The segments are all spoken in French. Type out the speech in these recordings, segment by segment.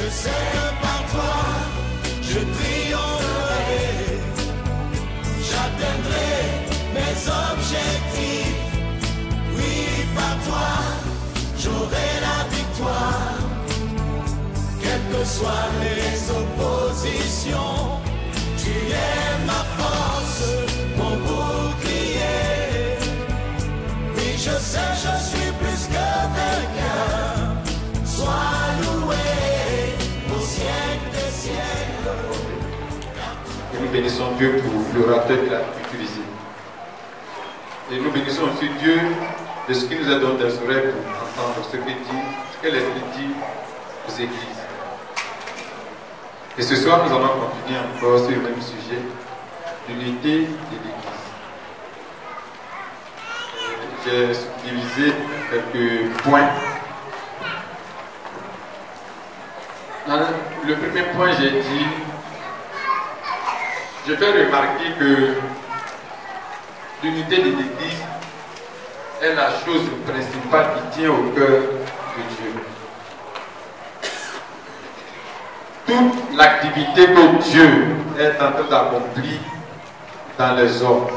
Je sais par toi, je triompherai, j'atteindrai mes objectifs. Oui, par toi, j'aurai la victoire. Quelles que soient les oppositions, tu es ma force, mon bouclier. Oui, je sais, je suis plus que vainqueur. Sois loué au siècle des siècles. Et nous bénissons Dieu pour l'orateur qu'il a utilisé. Et nous bénissons aussi Dieu de ce qu'il nous a donné des oreilles pour entendre ce que l'Esprit dit aux églises. Et ce soir, nous allons continuer encore sur le même sujet, l'unité de l'Église. J'ai subdivisé quelques points. Dans le premier point, j'ai dit, je fais remarquer que l'unité de l'Église est la chose principale qui tient au cœur de Dieu. Toute l'activité que Dieu est en train d'accomplir dans les hommes,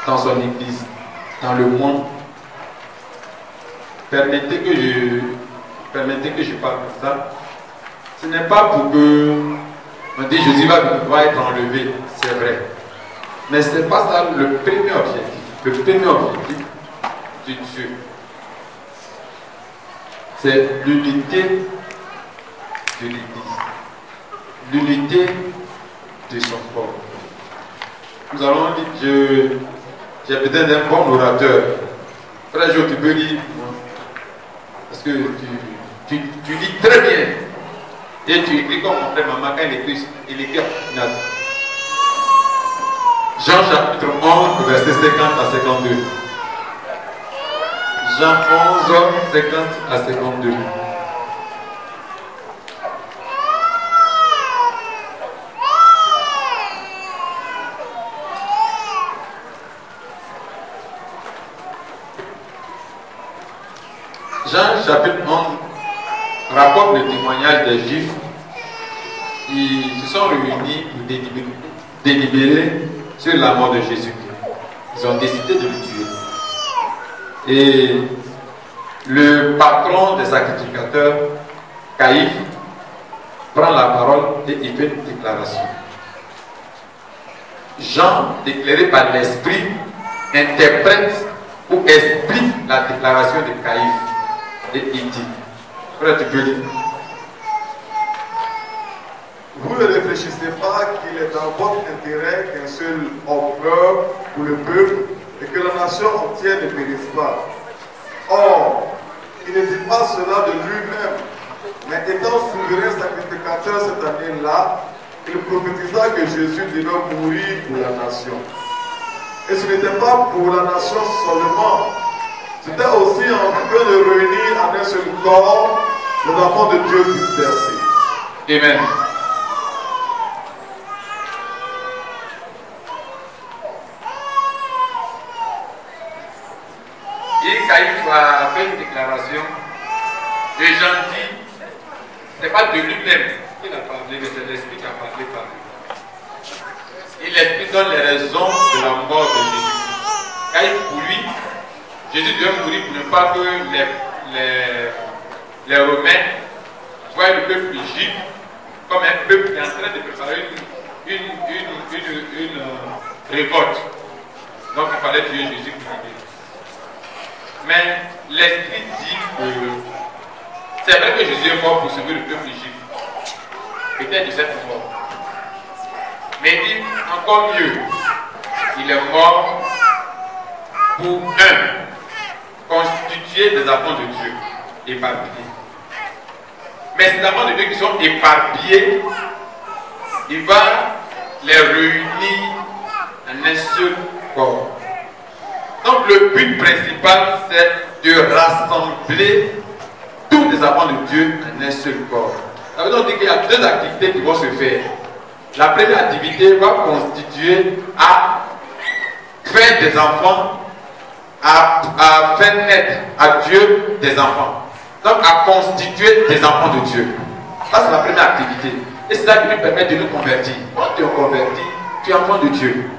dans son Église, dans le monde, permettez que je parle de ça. Ce n'est pas pour que on dit Jésus va être enlevé, c'est vrai. Mais ce n'est pas ça le premier objectif. Le premier objectif de Dieu, c'est l'unité de l'Église, l'unité de son corps. Nous allons dire, j'ai besoin d'un bon orateur. Frère Jo, tu peux lire, parce que tu lis très bien. Et tu écris comme mon frère maman quand il écrit en final. Jean chapitre 11, verset 50 à 52. Jean 11, 50 à 52. Jean chapitre 11 rapporte le témoignage des Juifs. Ils se sont réunis pour délibérer sur la mort de Jésus. Ils ont décidé de le tuer. Et le patron des sacrificateurs, Caïphe, prend la parole et il fait une déclaration. Jean, éclairé par l'Esprit, interprète ou explique la déclaration de Caïphe. Et il dit, frère, tu peux lire. Vous ne réfléchissez pas qu'il est dans votre intérêt qu'un seul homme meure pour le peuple et que la nation entière ne périsse pas. Or, il ne dit pas cela de lui-même, mais étant souverain sacrificateur cette année-là, il prophétisa que Jésus devait mourir pour la nation. Et ce n'était pas pour la nation seulement, c'était aussi en train de réunir en un seul corps les enfants de Dieu dispersés. Amen. Et Caïphe a fait une déclaration. Et Jean dit, ce n'est pas de lui-même qu'il a parlé, mais c'est l'Esprit qui a parlé par lui. Et l'Esprit donne les raisons de la mort de Jésus. Caïphe, pour lui, Jésus devait mourir pour ne pas que les Romains voient le peuple juif comme un peuple qui est en train de préparer une révolte. Donc il fallait tuer Jésus pour l'aider. Mais l'Esprit dit que c'est vrai que Jésus est mort pour sauver le peuple juif. Peut-être de cette mort. Mais il dit encore mieux, il est mort pour constituer des enfants de Dieu éparpillés. Mais ces enfants de Dieu qui sont éparpillés, il va les réunir en un seul corps. Donc le but principal, c'est de rassembler tous les enfants de Dieu en un seul corps. Ça veut donc dire qu'il y a deux activités qui vont se faire. La première activité va constituer à faire des enfants, à faire naître à Dieu des enfants. Donc à constituer des enfants de Dieu. Ça, c'est la première activité. Et c'est ça qui nous permet de nous convertir. Quand tu es converti, tu es enfant de Dieu.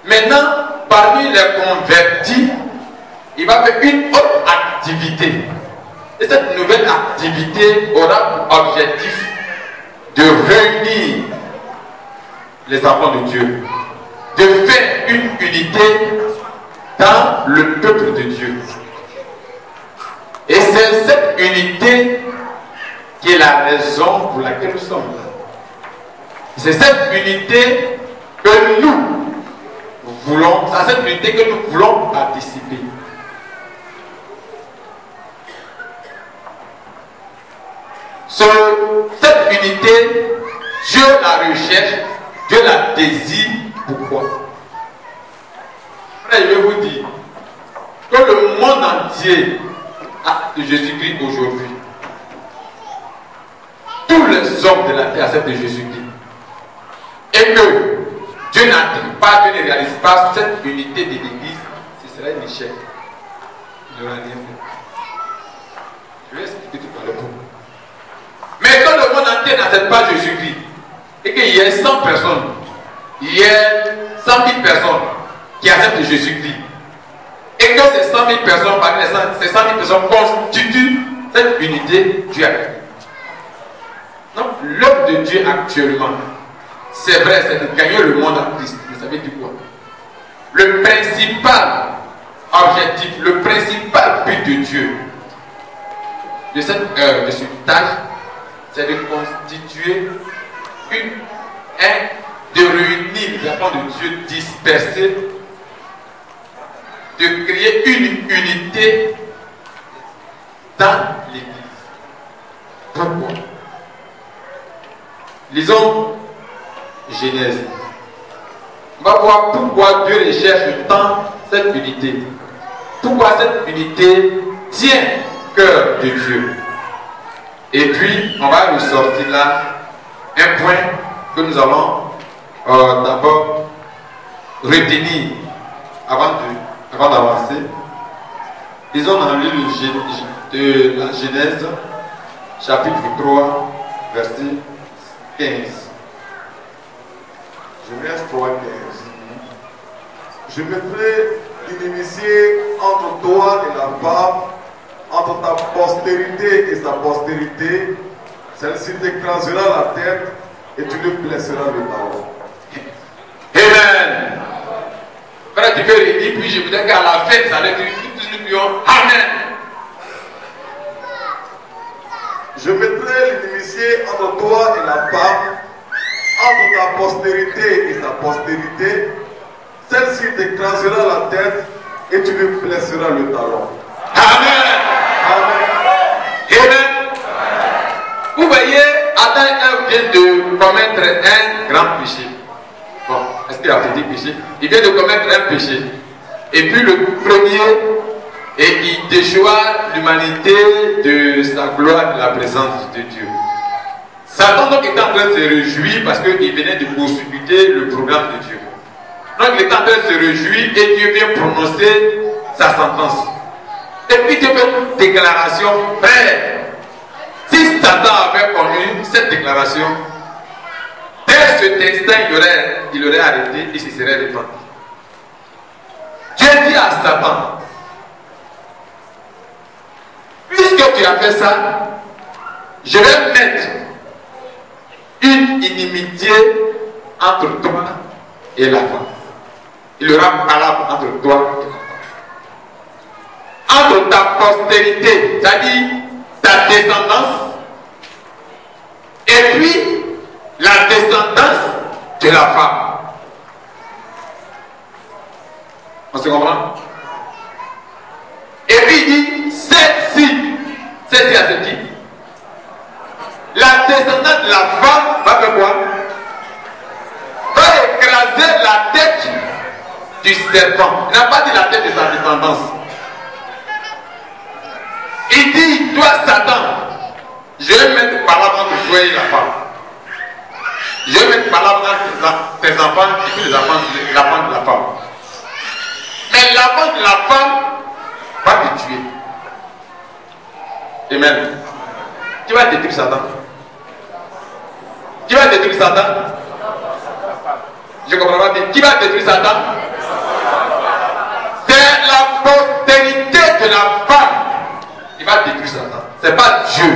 Maintenant, parmi les convertis, il va faire une autre activité. Et cette nouvelle activité aura pour objectif de réunir les enfants de Dieu, de faire une unité dans le peuple de Dieu. Et c'est cette unité qui est la raison pour laquelle nous sommes là. C'est cette unité que nous voulons, c'est à cette unité que nous voulons participer. Cette unité, Dieu la recherche, Dieu la désire. Pourquoi? Frère, je vais vous dire que le monde entier a de Jésus-Christ aujourd'hui. Tous les hommes de la terre acceptent de Jésus-Christ. Et que Dieu n'atteint pas, Dieu ne réalise pas cette unité de l'Église, ce serait un échec. Il n'aura rien fait. Je vais expliquer tout à l'heure. Mais quand le monde entier n'accepte pas Jésus-Christ, et qu'il y ait 100 personnes, il y ait 100 000 personnes qui acceptent Jésus-Christ, et que ces 100 000 personnes, parmi ces 100 000 personnes constituent cette unité, Dieu a gagné. Donc l'œuvre de Dieu actuellement, c'est vrai, c'est de gagner le monde en Christ. Vous savez du quoi? Le principal objectif, le principal but de Dieu, de cette œuvre, de cette tâche, c'est de constituer de réunir les enfants de Dieu dispersés, de créer une unité dans l'Église. Pourquoi? Lisons Genèse. On va voir pourquoi Dieu recherche tant cette unité. Pourquoi cette unité tient au cœur de Dieu. Et puis, on va ressortir là un point que nous allons d'abord retenir avant d'avancer. Disons dans le livre de la Genèse, chapitre 3, verset 15. Genèse 3, 15. Je mettrai l'inimitié entre toi et la femme, entre ta postérité et sa postérité. Celle-ci t'écrasera la tête et tu lui blesseras le talon. Amen. Frère, tu peux redire, puis je voudrais qu'à la fin, ça allait dire, nous prions Amen. Je mettrai l'inimitié entre toi et la femme, entre ta postérité et sa postérité. Celle-ci t'écrasera la tête et tu lui blesseras le talon. Amen. Amen. Amen. Vous voyez, Adam et Ève viennent de commettre un grand péché. Bon, est-ce qu'il a petit péché? Il vient de commettre un péché. Et puis le premier, et il déchoua l'humanité de sa gloire, de la présence de Dieu. Satan donc était en train de se réjouir parce qu'il venait de poursuivre le programme de Dieu. Donc il est en train de se réjouir et Dieu vient prononcer sa sentence. Et puis Dieu fait une déclaration, frère. Si Satan avait connu cette déclaration, dès cet instant il aurait arrêté et se serait répandu. Dieu dit à Satan, puisque tu as fait ça, je vais mettre une inimitié entre toi et la femme. Il y aura palabre entre toi et la femme. Entre ta postérité, c'est-à-dire ta descendance, et puis la descendance de la femme. On se comprend? Et puis il dit, celle-ci à ce type. La descendance de la femme va faire quoi? Va écraser la tête du serpent. Il n'a pas dit la tête de sa descendance. Il dit, toi Satan, je vais mettre palabre entre toi et la femme. Je vais mettre palabre entre tes enfants et puis les enfants de la femme. Mais l'enfant de la femme va te tuer. Amen. Qui va détruire Satan? Qui va détruire Satan? Je comprends pas bien. Qui va détruire Satan? C'est la postérité de la femme qui va détruire Satan. C'est pas Dieu.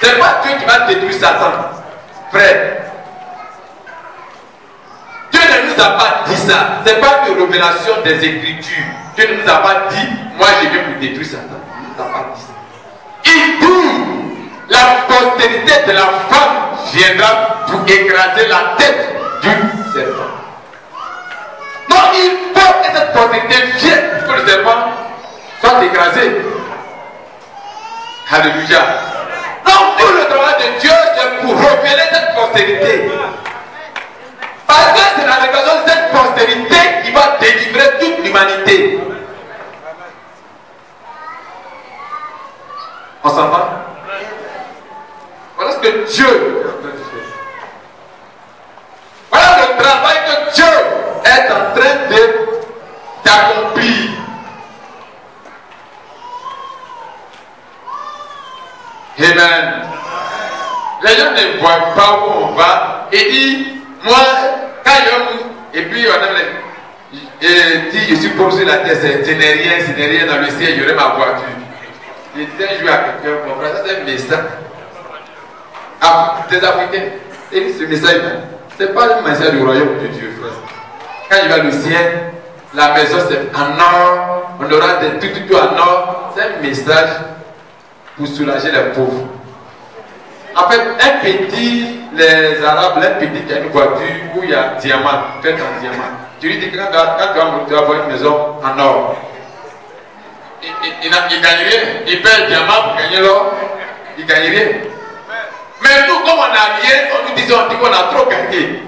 C'est pas Dieu qui va détruire Satan. Frère. Dieu ne nous a pas dit ça. C'est pas une révélation des Écritures. Dieu ne nous a pas dit, moi je viens pour détruire Satan. Il ne nous a pas dit ça. Il dit, la postérité de la femme viendra pour écraser la tête du serpent. Donc il faut que cette postérité vienne pour que le serpent soit écrasé. Alléluia. Donc tout le travail de Dieu c'est pour révéler cette postérité. Parce que c'est la révélation de cette postérité qui va délivrer toute l'humanité. On s'en va? Voilà ce que Dieu est en train de faire. Voilà le travail que Dieu est en train d'accomplir. Amen. Les gens ne voient pas où on va et disent, moi, quand et puis on a dit, je suis posé la tête, ce n'est rien dans le ciel, j'aurai ma voiture. Je disais un jour à quelqu'un, mon frère, ça c'est un message. Des Africains, et ce message-là, ce n'est pas le message du royaume de Dieu, frère. Quand il va au ciel, la maison c'est en or, on aura tout en or. C'est un message pour soulager les pauvres. En fait, un petit, les Arabes, un petit qui a une voiture où il y a un diamant, fait en diamant. Tu lui dis que quand tu vas avoir une maison en or, il ne gagne rien. Il paie le diamant pour gagner l'or, il ne gagne rien. Mais nous, comme on n'a rien, on nous dit qu'on a trop gagné.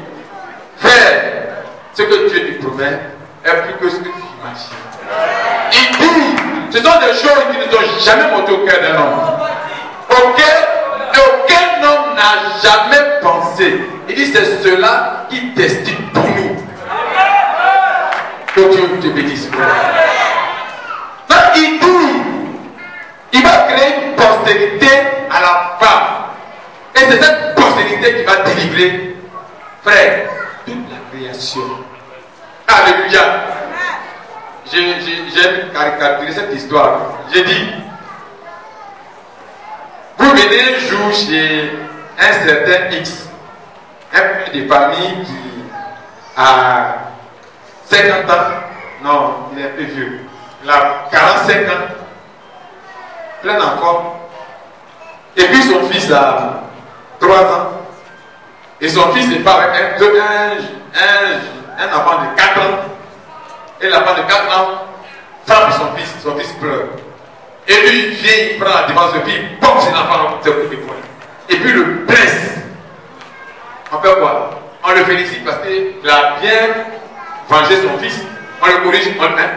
Frère, ce que Dieu te promet est plus que ce que tu imagines. Il dit, ce sont des choses qui ne sont jamais montées au cœur d'un homme. Aucun homme n'a jamais pensé. Il dit, c'est cela qui destine pour nous. Que Dieu te bénisse. Donc il dit, il va créer une postérité à la femme. Et c'est cette postérité qui va délivrer, frère, toute la création. Alléluia. J'aime caricaturer cette histoire. J'ai dit, vous venez un jour chez un certain X, un père de famille qui a 50 ans, non, il est un peu vieux, il a 45 ans, plein d'enfants, et puis son fils a 3 ans, et son fils n'est pas avec un enfant de 4 ans, et l'enfant de 4 ans frappe son fils pleure. Et lui, il vient, il prend la défense de lui, il pompe son enfant de coup de poing. Et puis le blesse. On fait quoi? On le félicite parce qu'il a bien vengé son fils. On le corrige, on le met.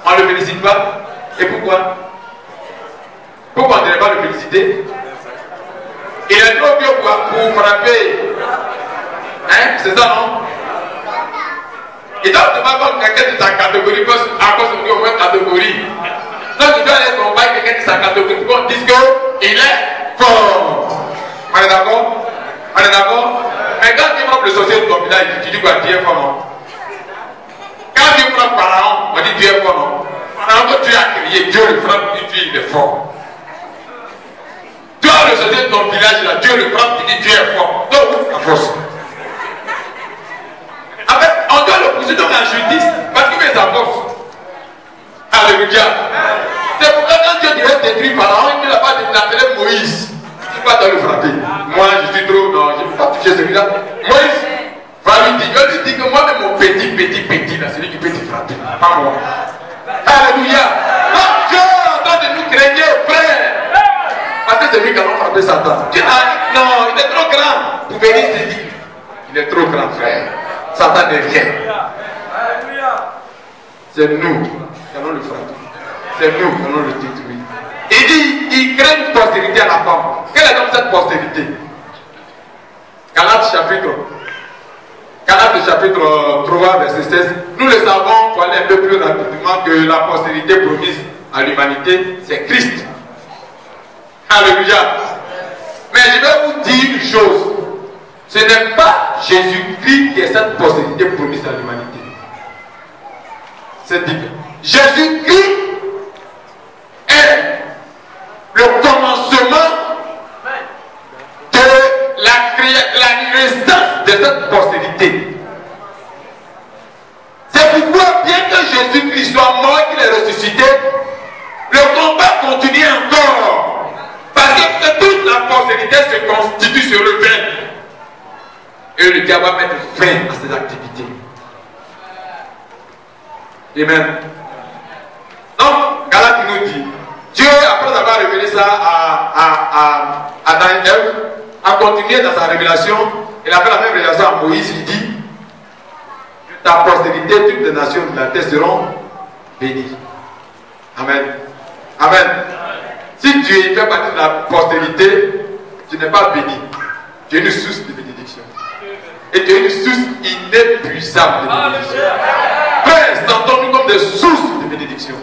On ne le félicite pas. Et pourquoi? Pourquoi on ne devrait pas le féliciter? Il est trop vieux pour frapper. Hein? C'est ça, non? Et donc, tu vas voir quelqu'un de ta catégorie, à cause de au moins catégorie. Donc, tu dois aller combattre quelqu'un de sa catégorie pour qu'on dise qu'il est fort. On est d'accord? On est d'accord? Mais quand tu frappes le sorcier de ton village, tu dis quoi? Dieu est fort, non? Quand tu frappes Pharaon, on dit Dieu est fort, non? Pharaon, quand tu as crié, Dieu le frappe, il est fort. Toi, le sorcier de ton village, là, Dieu le frappe, tu dis Dieu est fort. Donc, la force. En fait, on doit le pousser dans la justice parce qu'il met sa force. Alléluia. C'est pourquoi quand Dieu devait détruire Pharaon, il n'a pas appelé Moïse. Tu ne peux pas le frapper. Moi, je suis trop. Non, je ne peux pas toucher celui-là. Moïse va lui dire. Je lui dis que moi-même, mon petit, là, celui qui peut te frapper. Pas moi. Alléluia. Donc Dieu entend de nous craigner, frère. Parce que c'est lui qui a frappé Satan. Non, il est trop grand pour venir se dire. Il est trop grand, frère. Satan n'est rien. C'est nous qui allons le frapper. C'est nous qui allons le détruire. Il dit, il crée une postérité à la femme. Quelle est donc cette postérité? Galates chapitre 3, verset 16. Nous le savons pour aller un peu plus rapidement que la postérité promise à l'humanité, c'est Christ. Alléluia. Mais je vais vous dire une chose. Ce n'est pas Jésus-Christ qui est cette postérité promise à l'humanité. C'est différent. Jésus-Christ est le commencement de la naissance de cette postérité. C'est pourquoi, bien que Jésus-Christ soit mort et qu'il est ressuscité, le combat continue encore. Parce que toute la postérité se constitue sur le vin. Et le diable va mettre fin à ses activités. Amen. Donc, Galate nous dit, Dieu, après avoir révélé ça à Adam et Ève, a continué dans sa révélation. Il a fait la même révélation à Moïse. Il dit, ta postérité, toutes les nations de la terre seront bénies. Amen. Amen. Si tu fais partie de la postérité, tu n'es pas béni. Tu es une source de bénédiction. Et tu es une source inépuisable de bénédiction. Frère, sentons-nous comme des sources de bénédiction.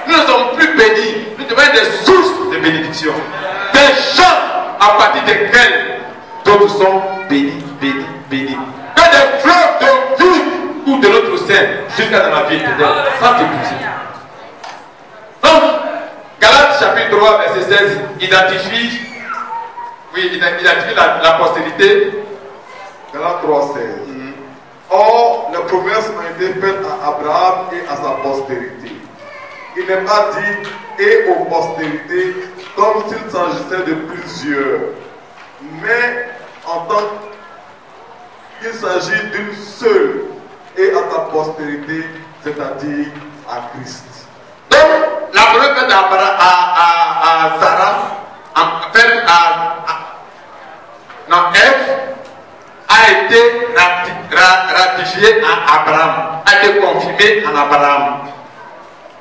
Nous ne sommes plus bénis. Nous devons être des sources de bénédiction. Des gens à partir desquels d'autres sont bénis, bénis, bénis. Que des fleuves de vie coulent de notre sein jusqu'à dans la vie éternelle, sans t'épuiser. Donc, Galates chapitre 3, verset 16, identifie la postérité. Galates 3, 16. Or, les promesses ont été faites à Abraham et à sa postérité. Il n'est pas dit et aux postérités comme s'il s'agissait de plusieurs, mais en tant qu'il s'agit d'une seule, et à ta postérité, c'est-à-dire à Christ. Donc, la promesse faite à Sarah, faite à Ève, a été ratifiée à Abraham, a été confirmée en Abraham.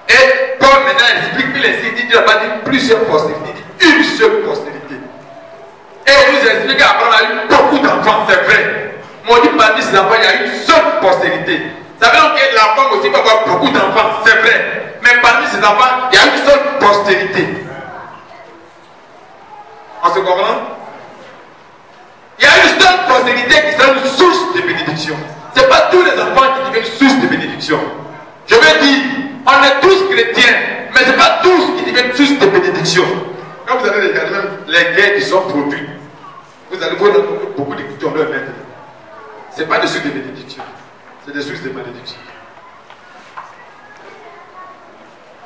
Et Paul maintenant explique qu'il ainsi dit, il n'a pas dit plusieurs postérités, il dit une seule postérité. Et il nous explique qu'Abraham a eu beaucoup d'enfants, c'est vrai. Mais on dit parmi ses enfants, il y a une seule postérité. Ça veut dire que la femme aussi peut avoir beaucoup d'enfants, c'est vrai. Mais parmi ses enfants, il y a une seule postérité. On se comprend? Il y a une seule postérité qui sera une source de bénédiction. Ce n'est pas tous les enfants qui deviennent source de bénédiction. Je veux dire, on est tous chrétiens, mais ce n'est pas tous qui deviennent source de bénédiction. Quand vous allez regarder même les guerres qui sont produites, vous allez voir beaucoup d'écritures en leur main. Ce n'est pas des sources de bénédiction, c'est des sources de malédiction.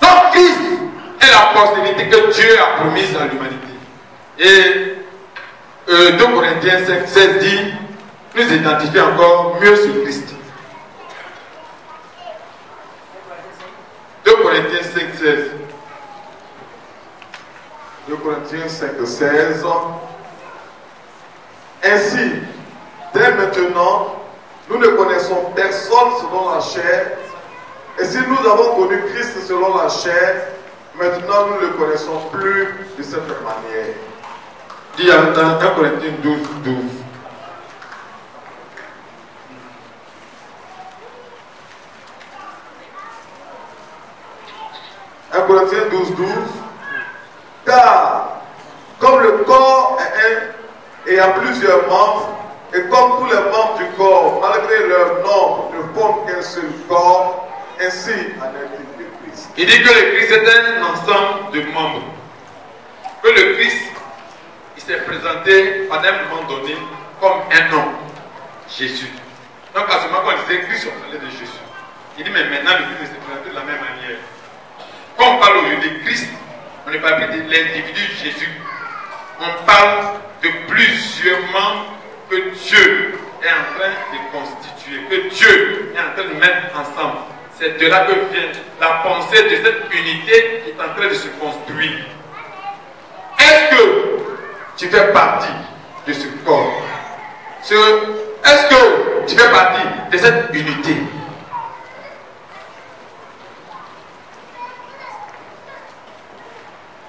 Donc Christ est la postérité que Dieu a promise à l'humanité. Et 2 Corinthiens 5, 16 dit, nous identifier encore mieux sur Christ. 2 Corinthiens 5, 16. 2 Corinthiens 5, 16. Ainsi, dès maintenant, nous ne connaissons personne selon la chair. Et si nous avons connu Christ selon la chair, maintenant nous ne le connaissons plus de cette manière. Dis en même temps 1 Corinthiens 12, 12. Corinthiens 12, 12. Car, comme le corps est un et a plusieurs membres, et comme tous les membres du corps, malgré leur nombre, ne forment qu'un seul corps, ainsi en est-il de Christ. Il dit que le Christ est un ensemble de membres. Que le Christ, il s'est présenté à un moment donné comme un homme, Jésus. Donc, à ce moment, quand on disait Christ, on parlait de Jésus. Il dit, mais maintenant, le Christ s'est présenté de la même manière. Quand on parle aujourd'hui de Christ, on ne parle plus de l'individu Jésus. On parle de plusieurs membres que Dieu est en train de constituer, que Dieu est en train de mettre ensemble. C'est de là que vient la pensée de cette unité qui est en train de se construire. Est-ce que tu fais partie de ce corps? Est-ce que tu fais partie de cette unité?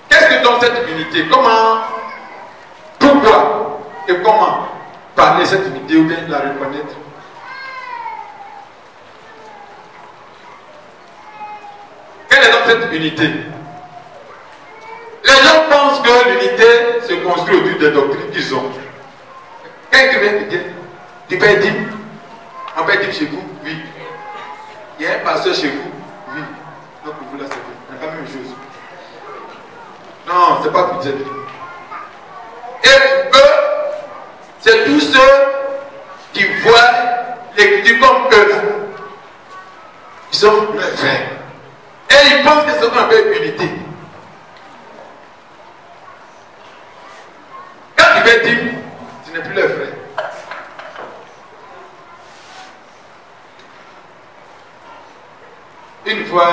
Qu'est-ce que donne cette unité? Comment, pourquoi et comment parler cette unité ou bien la reconnaître? Quelle est donc cette unité? que l'unité se construit autour des doctrines qu'ils ont. Quand ils viennent dire, tu payes 10, on paye 10 chez vous, oui. Il y a un pasteur chez vous, oui. Donc pour vous là, c'est pas la même chose. Non, c'est pas pour dire. Et eux, c'est tous ceux qui voient l'écriture comme eux là. Ils sont leurs frères. Et ils pensent que c'est ce qu'on appelle unité. Quand tu veux dire, tu n'es plus leur frère. Une fois,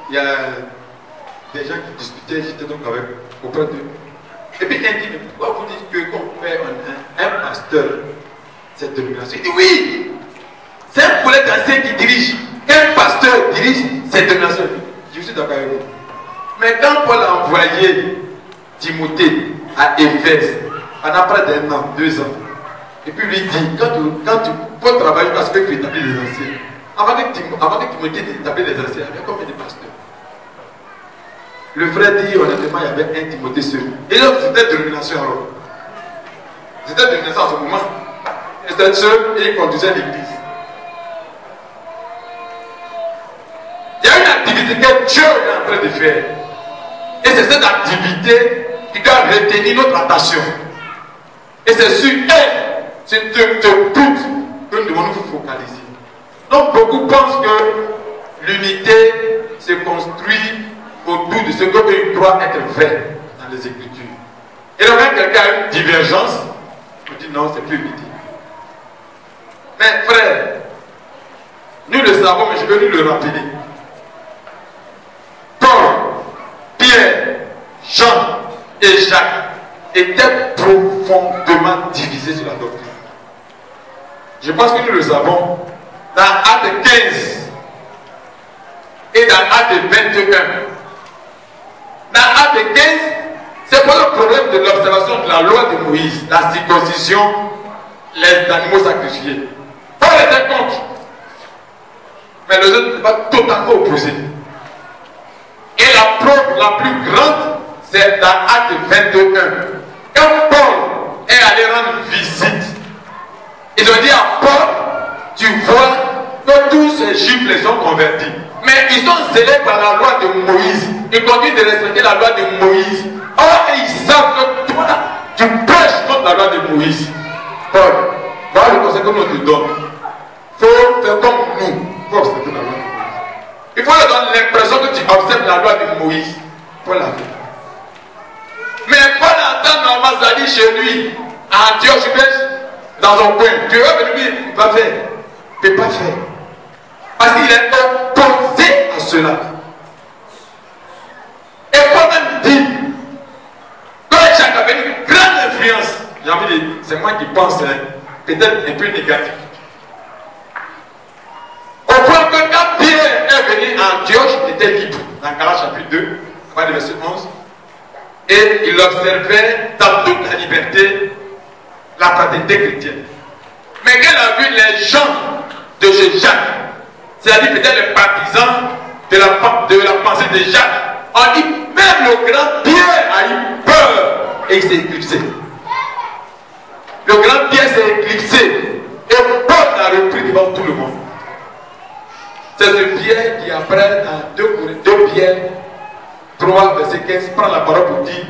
il y a des gens qui discutaient, j'étais donc auprès d'eux. Et puis il dit, mais pourquoi vous dites que qu'on fait un pasteur cette domination? Il dit oui, c'est un collègue ancien qui dirige. Un pasteur dirige cette domination. Je suis d'accord avec vous. Mais quand Paul a envoyé Timothée à Éphèse, pendant près d'un an, 2 ans, et puis lui dit, quand tu peux travailler parce que tu établis les anciens, avant que Timothée établit les anciens, il y avait combien de pasteurs? Le frère dit, honnêtement, il y avait un Timothée seul. Et donc, c'était domination alors. C'était domination à ce moment. Il était seul et il conduisait l'église. Il y a une activité que Dieu est en train de faire. Et c'est cette activité qui doit retenir notre attention. Et c'est sur elle, c'est ce but que nous devons nous focaliser. Donc, beaucoup pensent que l'unité se construit autour de ce que doit être fait dans les Écritures. Et donc, quand quelqu'un a une divergence, on dit non, c'est plus unité. Mais frère, nous le savons, mais je veux nous le rappeler. Paul, Pierre, Jean et Jacques étaient profondément divisés sur la doctrine. Je pense que nous le savons. Dans Actes 15 et dans Actes 21. Dans Actes 15, c'est pas le problème de l'observation de la loi de Moïse, la circoncision, les animaux sacrifiés. Paul était contre. Mais les autres n'étaient pas totalement opposés. Et la preuve la plus grande, c'est dans Actes 21. Quand Paul est allé rendre visite, ils ont dit à Paul, tu vois que tous ces juifs les ont convertis. Mais ils sont zélés par la loi de Moïse. Ils continuent de respecter la loi de Moïse. Or, ils savent que toi, tu prêches contre la loi de Moïse. Paul, voilà le conseil que nous te donnons. Il faut faire comme nous. Il faut observer la loi de Moïse. Il faut leur donner l'impression que tu observes la loi de Moïse. Paul l'a fait. Mais Paul entend normalement Zali chez lui, à Antioche, dans un coin. Tu vas venir, il va faire. Il ne peut pas faire. Parce qu'il est opposé à cela. Et Paul même dit, quand Jacques avait une grande influence, j'ai envie de dire, c'est moi qui pense, hein, peut-être un peu négatif. Au point que quand Pierre est venu à Antioche, il était libre, dans Galates chapitre 2, à partir du verset 11, et il observait dans toute la liberté la fraternité chrétienne. Mais quand il a vu les gens de chez Jacques, c'est-à-dire peut-être les partisans de la pensée de Jacques, on dit même le grand Pierre a eu peur et il s'est éclipsé. Le grand Pierre s'est éclipsé et Paul l'a repris devant tout le monde. C'est ce Pierre qui après dans 2 Pierre 3 verset 15 prend la parole pour dire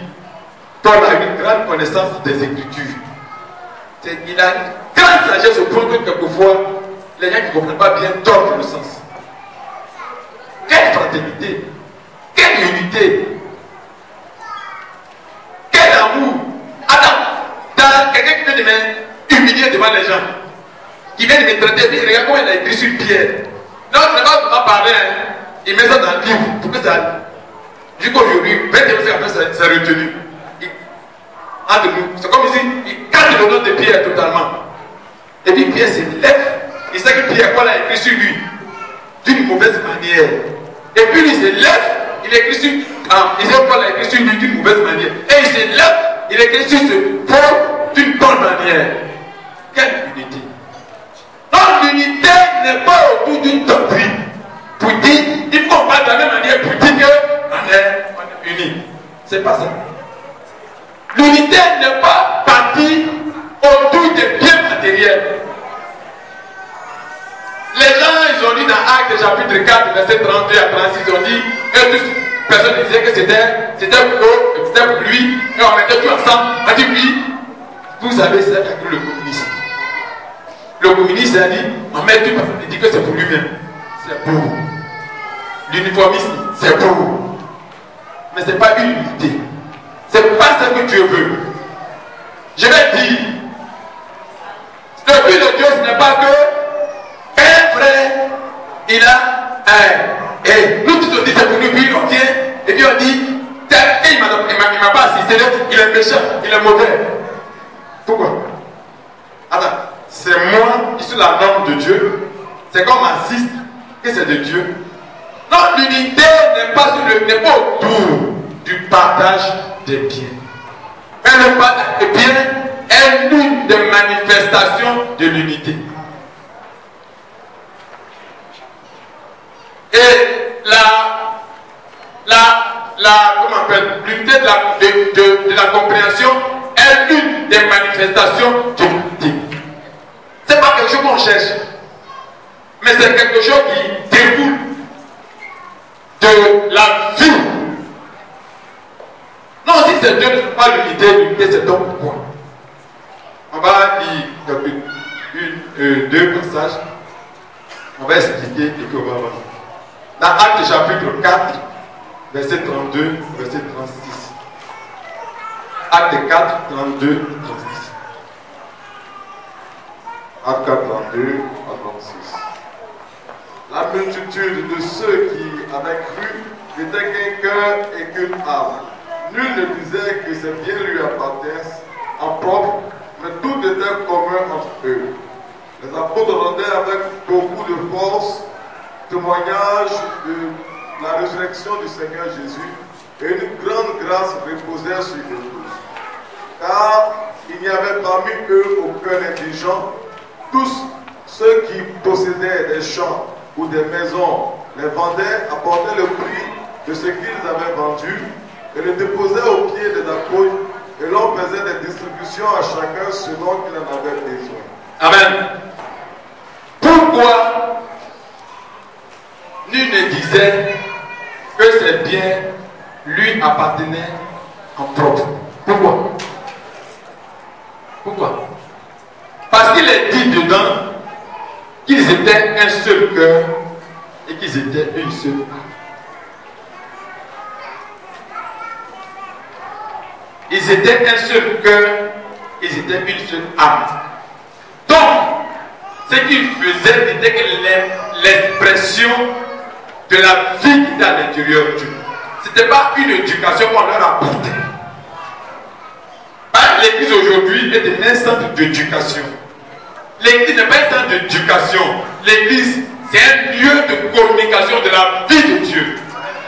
Paul a eu une grande connaissance des Écritures. Il a une grande sagesse au point que quelquefois les gens qui ne comprennent pas bien tordent le sens. Quelle fraternité, quelle unité, quel amour. Attends, quelqu'un qui vient de m'humilier devant les gens, qui vient de me traiter, il regarde comment il a écrit sur Pierre. Non, ce n'est pas vraiment parler, hein. Il met ça dans le livre pour que ça. Jusqu'aujourd'hui, 21 ans après, c'est retenu. Entre nous, c'est comme ici, il casse le nom de Pierre totalement. Et puis Pierre se lève. Il sait que Pierre, Paul a écrit sur lui d'une mauvaise manière. Et puis lui se lève, il écrit sur. Il sait que Paul a écrit sur lui d'une mauvaise manière. Et il se lève, il écrit sur ce Paul d'une bonne manière. Quelle unité! Non, l'unité n'est pas autour d'une doctrine. Pour dire, il faut qu'on parle de la même manière pour dire qu'on est unis. C'est pas ça. l'unité n'est pas partie autour des biens matériels. Les gens, ils ont dit dans Actes chapitre 4, verset 32 à 36, ils ont dit, et tous, personne ne disait que c'était pour lui, et on mettait tout ensemble. On a dit, oui, vous savez, c'est ça qu'a cru le communisme. Le communiste a dit, on met tout, il dit que c'est pour lui-même. C'est pour l'uniformisme, c'est pour. Mais ce n'est pas une unité. C'est pas ce que Dieu veut. Je vais dire, le but de Dieu, ce n'est pas que un frère, il a un. Et nous tous on dit c'est pour lui, puis on vient, et puis on dit, et il ne m'a pas assisté, il est méchant, il est mauvais. Pourquoi? Attends, c'est moi qui suis la norme de Dieu. C'est qu'on m'assiste que c'est de Dieu. Non, l'unité n'est pas autour du partage des biens. Mais le partage des biens est l'une des manifestations de l'unité. Et comment on appelle, l'unité de la compréhension est l'une des manifestations de l'unité. C'est pas quelque chose qu'on cherche, mais c'est quelque chose qui découle de la vie. Non, si c'est Dieu ne fait pas l'unité c'est donc pourquoi. On va lire deux passages. On va expliquer et qu'on va voir. Dans Actes chapitre 4, verset 32, verset 36. Actes 4, 32 et 36. Actes 4, 32 à 36. La multitude de ceux qui avaient cru n'était qu'un cœur et qu'une âme. Nul ne disait que ces biens lui appartiennent en propre, mais tout était commun entre eux. Les apôtres rendaient avec beaucoup de force témoignage de la résurrection du Seigneur Jésus, et une grande grâce reposait sur eux tous. Car il n'y avait parmi eux aucun indigent. Tous ceux qui possédaient des champs ou des maisons les vendaient, apportaient le prix de ce qu'ils avaient vendu et le déposaient aux pieds des apôtres, et l'on faisait des distributions à chacun selon qu'il en avait besoin. Amen. Pourquoi nul ne disait que ces biens lui appartenaient en propre? Pourquoi? Pourquoi? Parce qu'il est dit dedans qu'ils étaient un seul cœur et qu'ils étaient une seule âme. Ils étaient un seul cœur, ils étaient une seule âme. Donc, ce qu'ils faisaient n'était que l'expression de la vie qui était à l'intérieur d'eux. Ce n'était pas une éducation qu'on leur apportait. L'église aujourd'hui est un centre d'éducation. L'église n'est pas un centre d'éducation. L'église, c'est un lieu de communication de la vie de Dieu.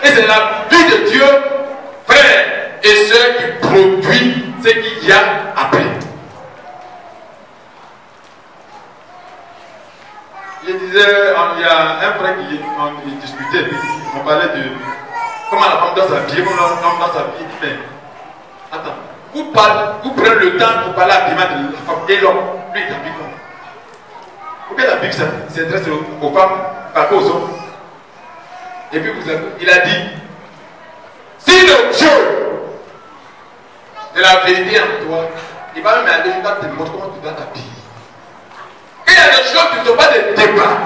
Et c'est la vie de Dieu, frères et sœurs, qui produit ce qu'il y a après. Je disais, il y a un frère qui discutait, on parlait de comment la femme doit s'habiller, comment l'homme doit s'habiller. Mais attends, vous prenez le temps pour parler habillement de la femme et l'homme, lui il habille comment? Pourquoi la Bible s'intéresse aux femmes, pas aux hommes? Et puis il a dit, si le Dieu de la vérité en toi, il va même aller jusqu'à te montrer comment tu dois t'habiller. Il y a des choses qui ne sont pas des débats.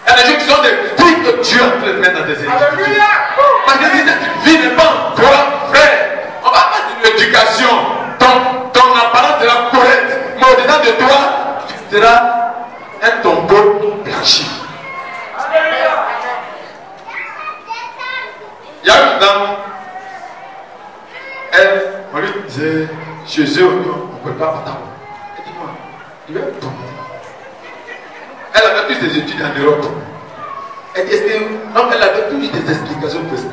Il y a des choses qui sont des vies que Dieu est en train de mettre dans tes études. Parce que si cette vie n'est pas en toi, frère, on va pas de l'éducation. Ton apparence sera correcte. Mais au-dedans de toi, tu seras un tombeau blanchi. Il y a une dame, elle, on lui disait, chez eux, on ne peut pas partir. Elle dit, moi, il va tomber. Elle avait tous ses études en Europe. Elle dit, non, elle avait toujours des explications pour ça.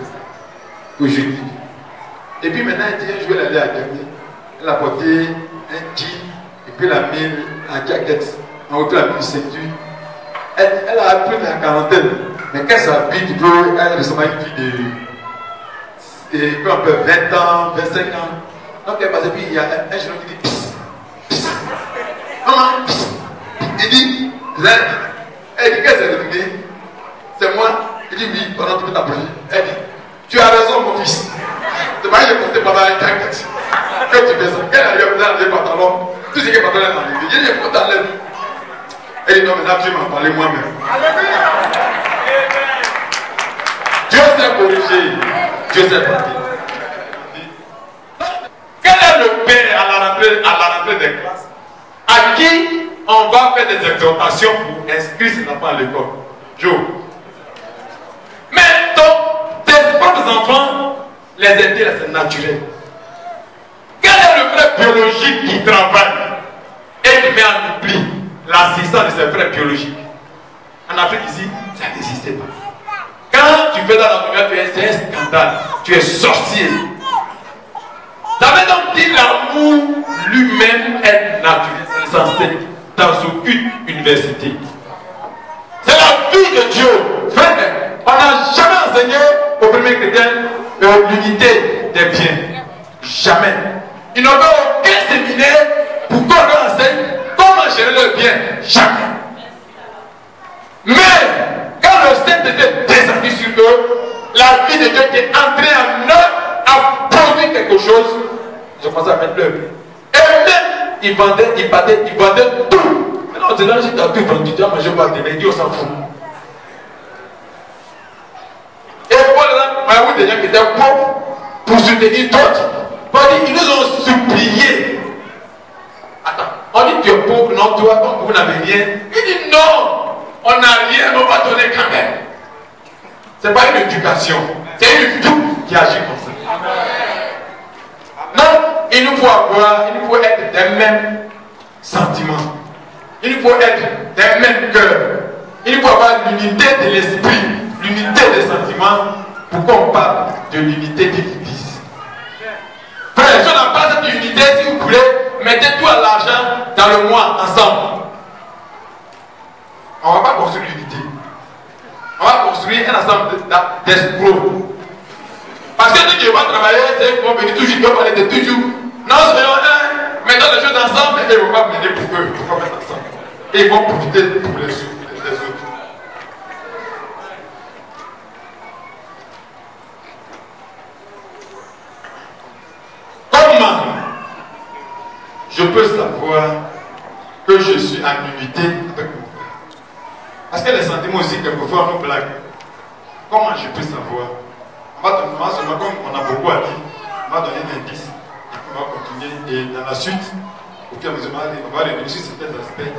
Aujourd'hui. Et puis maintenant, elle dit, je vais aller à Gagné. Elle a porté un jean et puis la mis en jacket. En haut, la mis ceinture. Elle a plus de la quarantaine. Mais quand ça s'habille, tu peux, elle ressemble à une fille de 20 ans, 25 ans. Donc elle est passée, puis il y a un jeune qui dit pisse, pisse. Maman, pisse. Il dit, elle dit, qu'est-ce que c'est de c'est moi. Il dit, oui, pendant toute ta plongée. Elle dit, tu as raison, mon fils. C'est pas que j'ai porté pendant un temps que tu fais ça. Qu'elle arrive dans les pantalons, tout ce qui est pantalon est enlevé. Il dit, pourquoi t'enlèves? Elle dit, non, mais là, tu m'en parlais moi-même. Dieu s'est corrigé. Dieu s'est parti. Quel est le père à la rentrée des classes à qui on va faire des exhortations pour inscrire ses enfants à l'école? Joe. Mais donc, tes propres enfants, les aider, c'est naturel. Quel est le frère biologique qui travaille et qui met en oubli l'assistance de ses frères biologiques? En Afrique ici, ça n'existait pas. Quand tu fais dans la nouvelle, c'est un scandale. Tu es sorcier. Ça veut donc dire l'amour lui-même est naturel. C'est censé dans aucune université. C'est la vie de Dieu. Frère, on n'a jamais enseigné aux premiers chrétiens l'unité des biens. Jamais. Ils n'ont fait aucun séminaire pour qu'on leur enseigne comment gérer leurs biens. Jamais. Mais quand le Saint-Esprit est descendu sur eux, la vie de Dieu qui est entrée en eux a produit quelque chose. Ils ont commencé à mettre leur vie. Et même, ils vendaient tout. Maintenant, c'est là que tu as tout vendu, tu as mangé par des médias, on s'en fout. Et pour l'exemple, des gens qui étaient pauvres pour soutenir d'autres. Ils nous ont supplié. Attends, on dit tu es pauvre, non, toi, donc vous n'avez rien. Il dit non, on n'a rien, on va donner quand même. Ce n'est pas une éducation, c'est une vie qui agit comme ça. Non, il nous faut être des mêmes sentiments. Il nous faut être des mêmes cœurs. Il nous faut avoir l'unité de l'esprit, l'unité des sentiments, pour qu'on parle de l'unité de l'Église. Frère, si on n'a pas cette unité, si vous voulez, mettez tout à l'argent dans le mois ensemble. On ne va pas construire l'unité. On va construire un ensemble d'escrocs. Parce que ceux qui vont travailler, c'est qu'ils vont venir toujours, ils vont parler de toujours. Non, c'est mettons les choses ensemble et ils ne vont pas mener pour eux, ils vont mettre ensemble. Et ils vont profiter pour les autres. Comment je peux savoir que je suis en unité avec mon frère? Parce que les sentiments aussi, quelquefois, on nous blague. Comment je peux savoir? On va donner, comme on a beaucoup à dire, on va donner des indices, on va continuer, et dans la suite, au fur et à mesure, on va revenir sur certains aspects.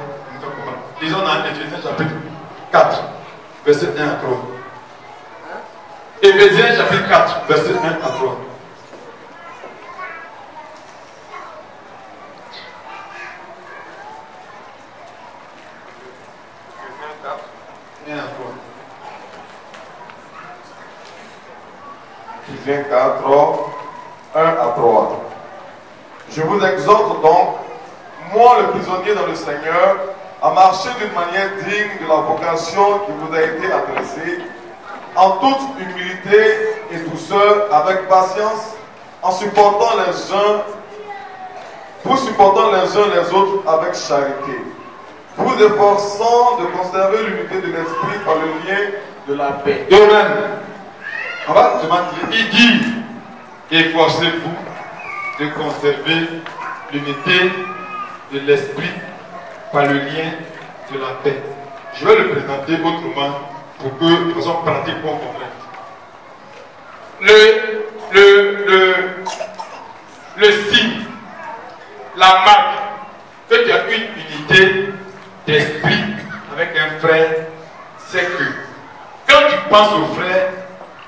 Lisons dans Éphésiens chapitre 4, verset 1 à 3. Éphésiens chapitre 4, verset 1 à 3. Éphésiens 4, 1 à 3. Je vous exhorte donc, moi le prisonnier dans le Seigneur, à marcher d'une manière digne de la vocation qui vous a été adressée, en toute humilité et douceur, avec patience, en supportant les uns, vous supportant les uns les autres avec charité, vous efforçant de conserver l'unité de l'esprit par le lien de la paix. Amen. On va demander, il dit, efforcez-vous de conserver l'unité de l'esprit par le lien de la paix. Je vais le présenter autrement pour que, de façon pratique, on comprenne. Le signe, la marque que tu as une unité d'esprit avec un frère, c'est que quand tu penses au frère,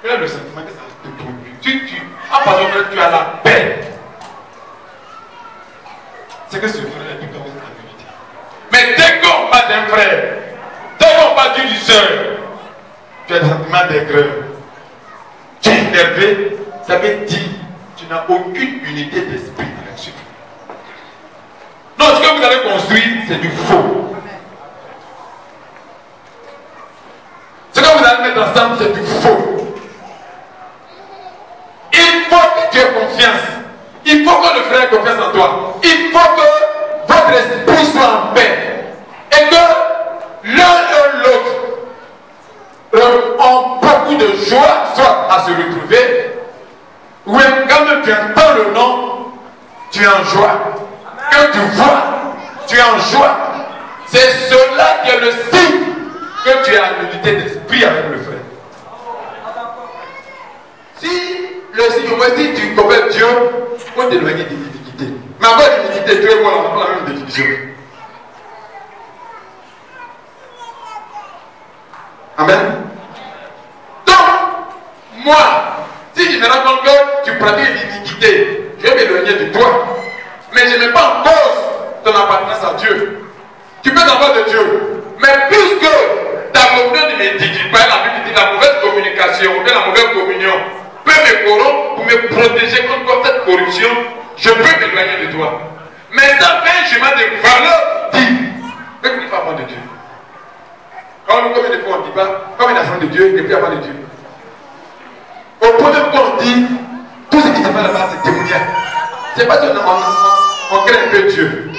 quel est le sentiment que ça te produit? En pensant au frère, tu as la paix. C'est que ce frère est tout à fait en unité. Mais dès qu'on parle d'un frère, dès qu'on parle d'une soeur, tu as le sentiment d'aigreur. Tu es énervé, ça veut dire que tu n'as aucune unité d'esprit avec ce frère. Non, ce que vous avez construit, c'est du faux. Ce que vous allez mettre ensemble, c'est du faux. Il faut que tu aies confiance Il faut que le frère ait confiance en toi. Il faut que votre esprit soit en paix. Et que l'un et l'autre ont beaucoup de joie, soit à se retrouver, ou quand même tu entends le nom, tu es en joie. Quand tu vois, tu es en joie. C'est cela qui est le signe que tu es en unité d'esprit avec le frère. Si le signe, si tu connais Dieu, on t'éloigne de l'iniquité. Mais encore l'iniquité, tu es moi, on n'a pas la même définition. Amen. Donc, moi, si je me rends compte que tu pratiques l'iniquité, je vais m'éloigner de toi. Mais je ne mets pas en cause ton appartenance à Dieu. Tu peux t'avoir de Dieu. Mais puisque ta communion ne m'édifie pas, la Bible dit la mauvaise communication ou bien la mauvaise communion peut me corrompre pour me protéger contre cette corruption, je peux m'éloigner de toi. Mais ça fait un chemin de valeur dit que tu n'es pas enfant de Dieu. Quand nous, combien de fois on ne dit pas, comme une enfant de Dieu, et puis enfant de Dieu. Au point même qu'on dit, tout ce qui se fait là-bas, c'est témoignage. C'est pas qu'on crée un peu Dieu.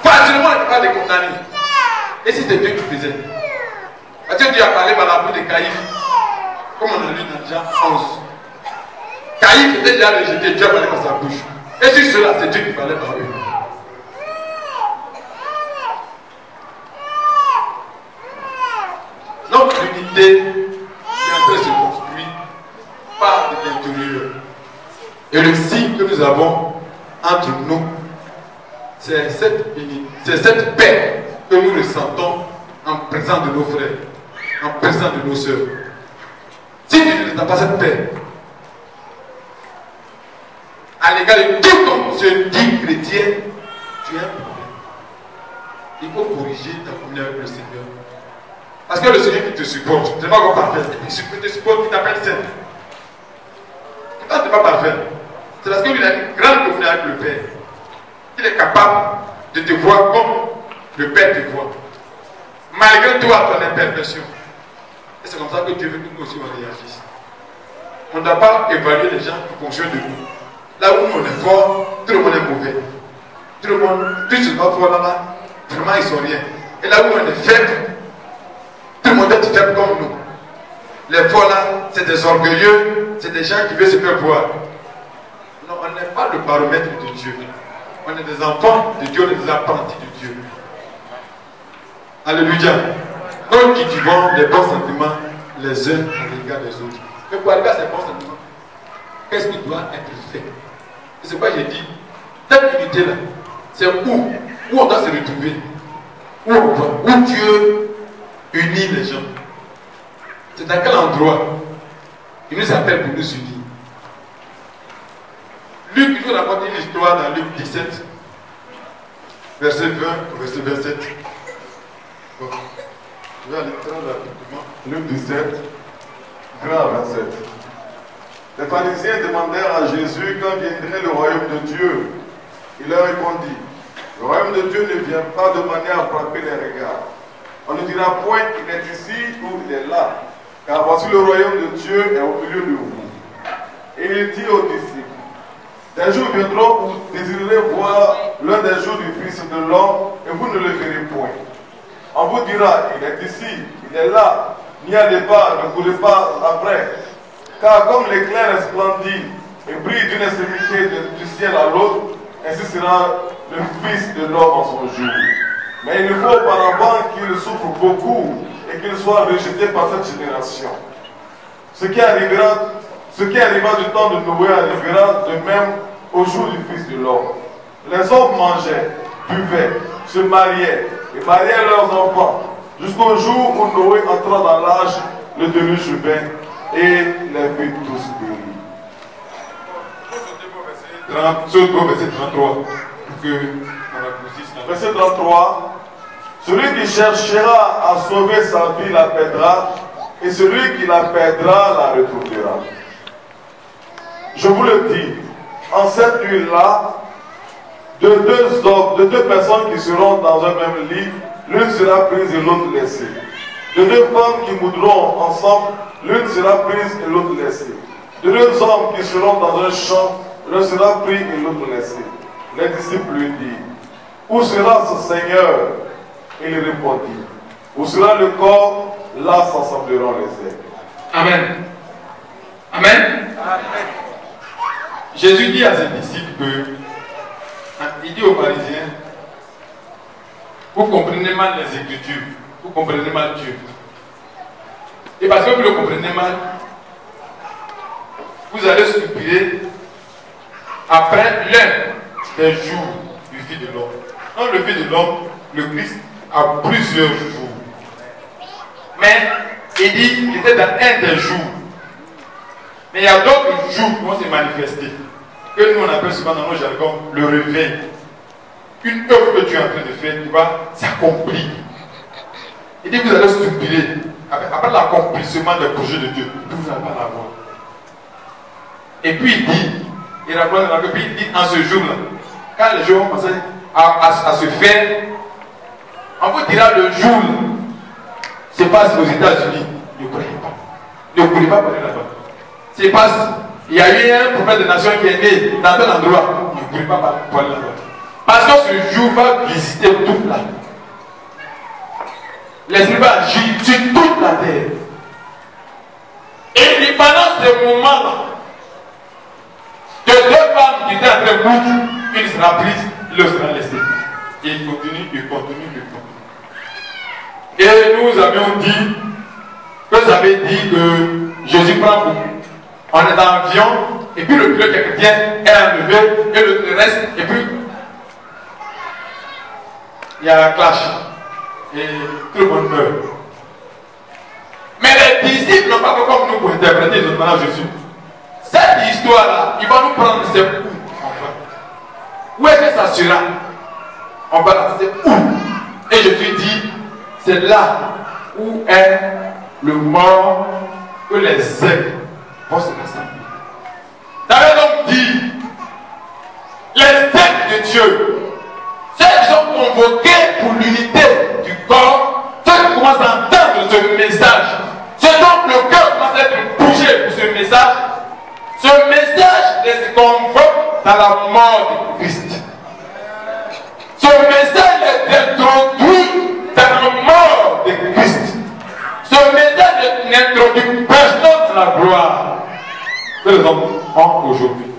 Facilement, on n'est pas les condamner. Et si c'est Dieu qui faisait? Parce que Dieu a parlé par la bouche de Caïphe, comme on a lu dans Jean 11. Caïphe était déjà rejeté, Dieu a parlé par sa bouche. Et sur cela, c'est Dieu qui parlait par eux. Notre unité est en train de se construire par l'intérieur. Et le signe que nous avons entre nous, c'est cette paix que nous ressentons en présence de nos frères, en présence de nos sœurs. Si tu n'as pas cette paix, à l'égard de tout comme se dit chrétien, tu as un problème. Il faut corriger ta communion avec le Seigneur. Parce que le Seigneur qui te supporte, tu n'es pas encore parfait. Il te supporte, il t'appelle saint. Pourtant, tu n'es pas parfait. C'est parce qu'il a une grande communion avec le Père. Il est capable de te voir comme le Père te voit. Malgré toi, ton imperfection. Et c'est comme ça que Dieu veut que nous aussi on réagisse. On ne doit pas évaluer les gens en fonction de nous. Là où nous on est fort, tout le monde est mauvais. Tout le monde, tous ceux qui sont forts là-bas, vraiment ils sont rien. Et là où on est faible, tout le monde est faible comme nous. Les forts là, c'est des orgueilleux, c'est des gens qui veulent se faire voir. Non, on n'est pas le baromètre de Dieu. On est des enfants de Dieu, on est des apprentis de Dieu. Alléluia. Nous cultivons des bons sentiments les uns à l'égard des autres. Mais pour arriver à ces bons sentiments, qu'est-ce qui doit être fait? C'est pourquoi j'ai dit, cette unité-là, c'est où on doit se retrouver. Où on va, où Dieu unit les gens. C'est dans quel endroit il nous appelle pour nous unir. Luc nous raconte une histoire dans Luc 17, verset 20 au verset 27. Bon. Je vais aller très rapidement. Luc 17, 20 à 27. Les pharisiens demandèrent à Jésus quand viendrait le royaume de Dieu. Il leur répondit, le royaume de Dieu ne vient pas de manière à frapper les regards. On ne dira point qu'il est ici ou il est là, car voici le royaume de Dieu est au milieu de vous. Et il dit aux disciples, des jours viendront où vous désirerez voir l'un des jours du Fils de l'homme et vous ne le verrez point. On vous dira, il est ici, il est là, n'y allez pas, ne courez pas après. Car comme l'éclair resplendit et brille d'une extrémité du ciel à l'autre, ainsi sera le Fils de l'homme en son jour. Mais il faut auparavant qu'il souffre beaucoup et qu'il soit rejeté par cette génération. Ce qui arrivera du temps de Noé arrivera de même au jour du Fils de l'homme. Les hommes mangeaient, buvaient, se mariaient et mariaient leurs enfants, jusqu'au jour où Noé entra dans l'âge, le demi-jubain, et les vit tous périr. Verset 33. Verset 33. Celui qui cherchera à sauver sa vie la perdra, et celui qui la perdra la retrouvera. Je vous le dis, en cette nuit-là, de deux personnes qui seront dans un même lit, l'une sera prise et l'autre laissée. De deux femmes qui moudront ensemble, l'une sera prise et l'autre laissée. Deux hommes qui seront dans un champ, l'un sera pris et l'autre laissé. Les disciples lui dirent, où sera ce Seigneur? Il répondit, où sera le corps? Là s'assembleront les ailes. Amen. Amen. Amen. Jésus dit à ses disciples il dit aux pharisiens, vous comprenez mal les Écritures, vous comprenez mal Dieu. Et parce que vous le comprenez mal, vous allez soupirer après l'un des jours du Fils de l'homme. Dans le Fils de l'homme, le Christ a plusieurs jours. Mais il dit qu'il était dans un des jours. Mais il y a d'autres jours qui vont se manifester, que nous on appelle souvent dans nos jargons le réveil. Une œuvre que tu es en train de faire, tu vas s'accomplir. Il dit que vous allez soupirer après l'accomplissement des projets de Dieu. Vous n'allez pas l'avoir. Et puis il raconte dans la Bible, il dit en ce jour-là, quand les gens vont commencer à se faire, on vous dira le jour, c'est passe aux États-Unis. Ne croyez pas. Ne voulez pas parler là-bas. C'est passe. Il y a eu un prophète de nation qui est né dans tel endroit. Ne voulez pas parler là-bas. Parce que ce jour va visiter toute la terre. L'esprit va agir sur toute la terre. Et pendant ce moment-là, de deux femmes qui étaient en train de mourir, une sera prise, l'autre sera laissée. Et il continue, il continue, il continue. Et nous avions dit que ça avait dit que Jésus prend beaucoup. On est dans l'avion, et puis le pilote chrétien est enlevé, et le reste, et puis il y a un clash. Et tout le monde meurt. Mais les disciples n'ont pas fait comme nous pour interpréter les autres Jésus. Cette histoire-là, il va nous prendre c'est où enfin. Où est-ce que ça sera? On va la c'est où? Et Jésus dit, c'est là où est le mort que les aigles vont se rassembler. Ça veut donc dire, les aigles de Dieu, ceux qui sont convoqués pour l'unité du corps, ceux qui commencent à entendre ce message, ceux dont le cœur commence à être bougé pour ce message les convoque dans la mort de Christ. Ce message les introduit dans la mort de Christ. Ce message n'introduit personne dans la gloire que les hommes ont aujourd'hui.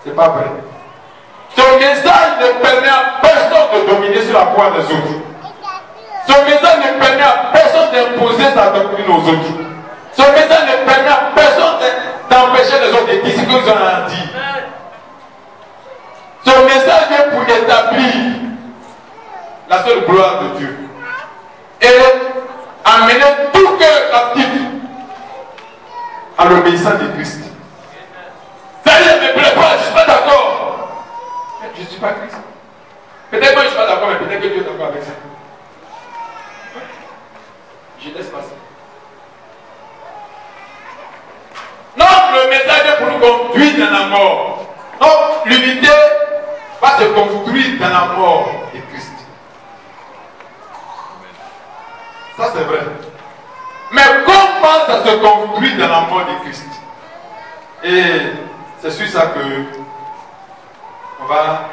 C'est pas vrai. Ce message ne permet à personne de dominer sur la foi des autres. Ce message ne permet à personne d'imposer sa doctrine aux autres. Ce message ne permet à personne d'empêcher les autres de dire ce qu'ils ont à dire. Ce message est pour établir la seule gloire de Dieu et amener tout cœur captif à l'obéissance de Christ. Ça ne me plaît pas, je ne suis pas d'accord. Je ne suis pas Christ. Peut-être que je ne suis pas d'accord, mais peut-être que Dieu est d'accord avec ça. Je laisse passer. Non, le message est pour nous conduire dans la mort. Donc, l'unité va se construire dans la mort de Christ. Ça, c'est vrai. Mais comment ça se construit dans la mort de Christ? Et c'est sur ça que on va,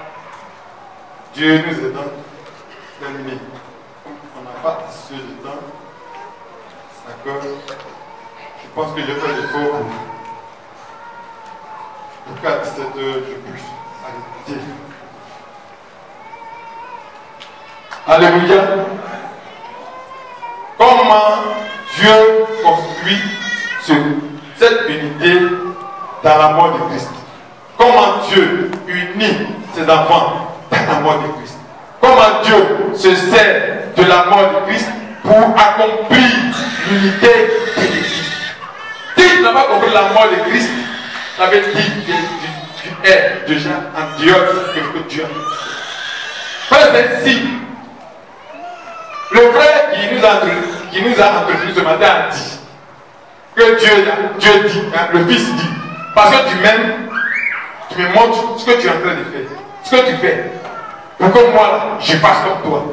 Dieu nous aidant, terminer. On n'a pas assez de temps. D'accord? Je pense que j'ai fait l'effort pour qu'à 17h, je puisse arrêter. Alléluia. Comment Dieu construit cette unité dans la mort de Christ? Comment Dieu unit ses enfants dans la mort de Christ? Comment Dieu se sert de la mort de Christ pour accomplir l'unité de l'Église? Si tu n'as pas compris la mort de Christ, ça veut dire que tu es déjà en dehors de ce que Dieu a fait. Frère, si le frère qui nous a entretenu ce matin a dit que Dieu dit, hein, le Fils dit, parce que tu m'aimes, tu me montres ce que tu es en train de faire, ce que tu fais, pour que moi, là, je fasse comme toi.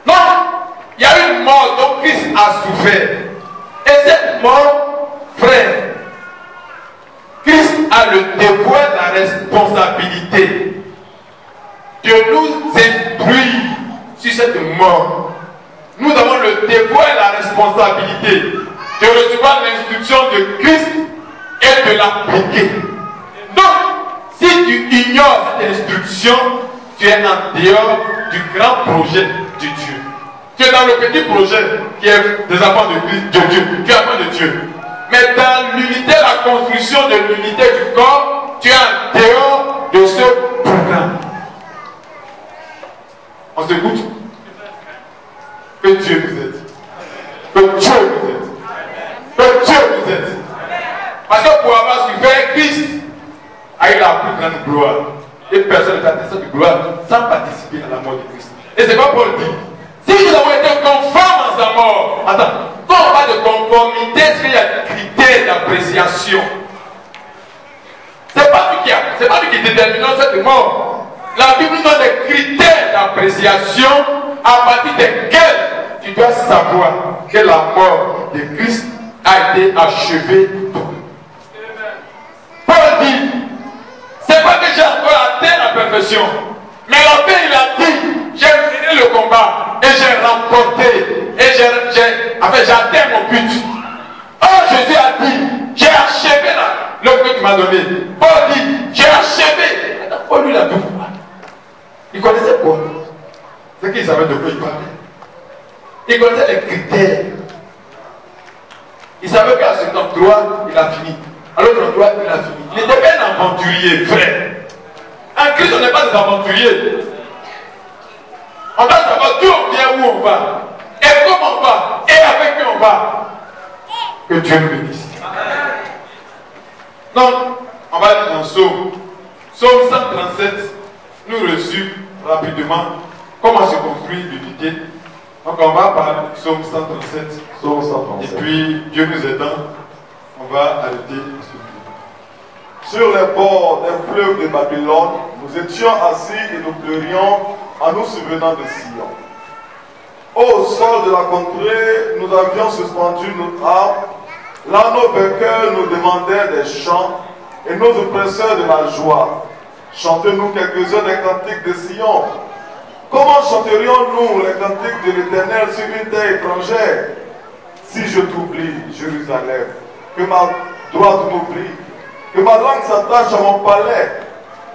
Non, il y a une mort dont Christ a souffert. Et cette mort, frère, Christ a le devoir, la responsabilité de nous instruire sur cette mort. Nous avons le devoir et la responsabilité de recevoir l'instruction de Christ et de l'appliquer. Donc, si tu ignores cette instruction, tu es en dehors du grand projet de Dieu. Tu es dans le petit projet qui est des enfants de Christ, de Dieu. Tu es enfant de Dieu. Mais dans l'unité, la construction de l'unité du corps, tu es en dehors de ce programme. On s'écoute. Que Dieu nous aide. Que Dieu nous aide. Que Dieu nous aide. Parce que pour avoir suivi Christ a eu la plus grande gloire. Et personne n'est atteint cette gloire sans participer à la mort de Christ. Et c'est pas Paul dit. Si nous avons été conformes à sa mort, attends, quand on parle de conformité, est-ce qu'il y a des critères d'appréciation? C'est pas lui qui détermine cette mort. La Bible nous donne des critères d'appréciation à partir desquels tu dois savoir que la mort de Christ a été achevée. Paul dit, c'est pas que j'ai encore atteint la perfection, mais la paix, il a dit, j'ai mené le combat et j'ai remporté et j'ai atteint mon but. Or Jésus a dit, j'ai achevé l'œuvre que tu m'as donné. Paul dit, j'ai achevé. Paul lui l'a dit. Il connaissait quoi? C'est qu'il savait de quoi il parlait. Il connaissait les critères. Il savait qu'à cet endroit, il a fini. À l'autre endroit, il a fini. Il n'était pas un aventurier, frère. En Christ, on n'est pas des aventuriers. On doit savoir d'où on vient, où on va, et comment on va, et avec qui on va. Que Dieu nous bénisse. Donc, on va aller dans Psaume 137. Nous reçus rapidement comment se construit l'unité. Donc, on va parler de Psaume 137. Psaume 137. Et puis, Dieu nous aidant, on va arrêter ce Sur les bords des fleuves de Babylone, nous étions assis et nous pleurions en nous souvenant de Sion. Au sol de la contrée, nous avions suspendu notre âme. Là, nos vainqueurs nous demandaient des chants et nos oppresseurs de la joie. Chantez-nous quelques-uns des cantiques de Sion. Comment chanterions-nous les cantiques de l'Éternel sur une terre étrangère? Si je t'oublie, Jérusalem, que ma droite m'oublie, que ma langue s'attache à mon palais,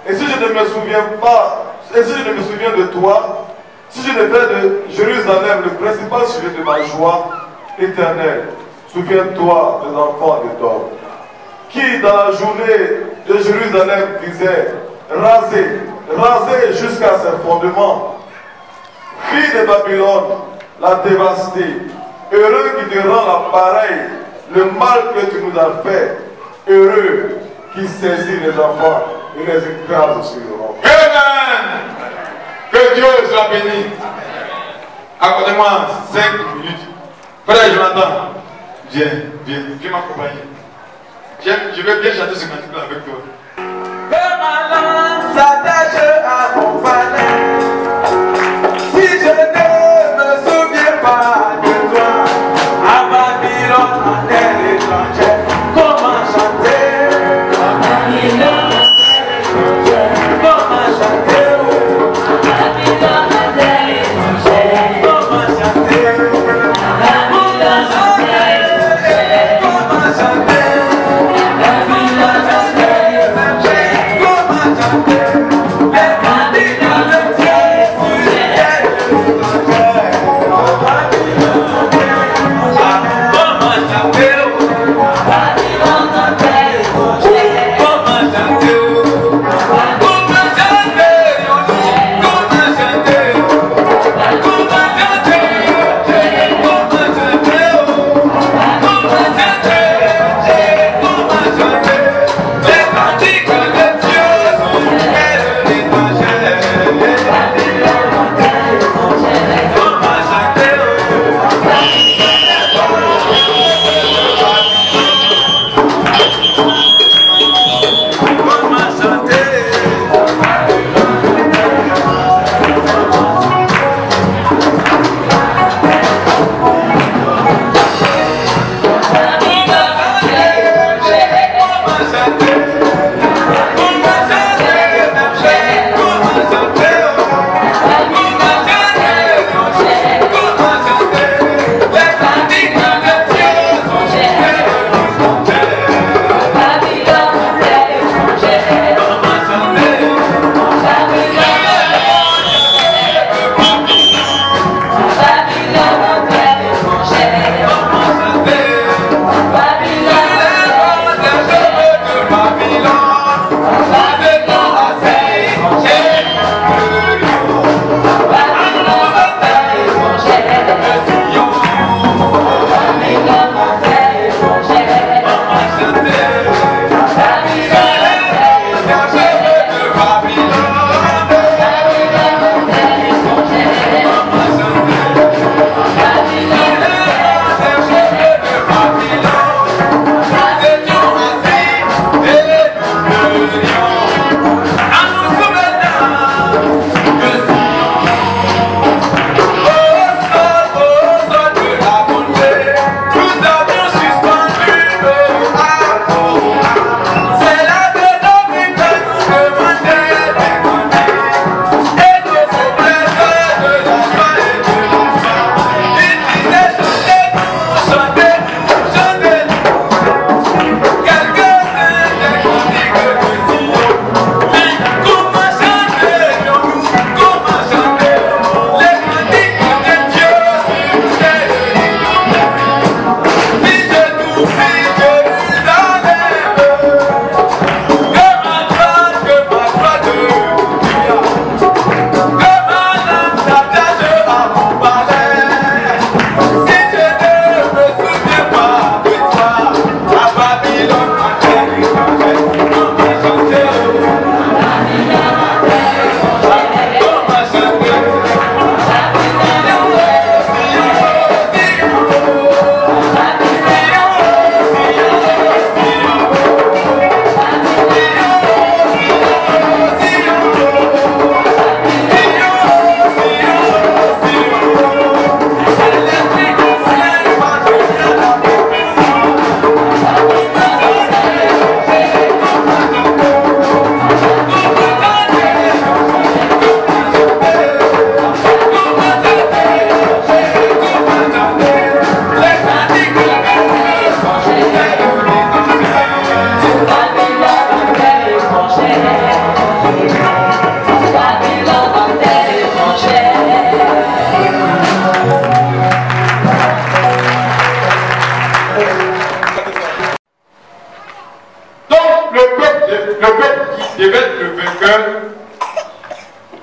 et si je ne me souviens pas, et si je ne me souviens de toi, si je ne fais de Jérusalem le principal sujet de ma joie éternelle, souviens-toi des enfants de Dor, qui dans la journée de Jérusalem disait, rasez, rasez jusqu'à ses fondements. Fille de Babylone, la dévastée, heureux qui te rend l'appareil, le mal que tu nous as fait, heureux qui saisit les enfants et les écrase sur le rond. Amen. Que Dieu soit béni. Accordez-moi 5 minutes. Frère Jonathan, viens, viens m'accompagner. Je vais bien chanter ce cantique-là avec toi. Que ma langue s'attache à mon palais. Si je ne me souviens pas de toi, à Babylone, en terre étrangère, comment chanter? À Babylone, en terre étrangère, comment chanter? À Babylone, en terre étrangère, comment chanter? À Babylone, en terre étrangère, comment chanter? À Babylone, en terre étrangère, comment chanter? Les candidats de Dieu sur les terres étrangères, à Babylone, en terre étrangère, comment chanter?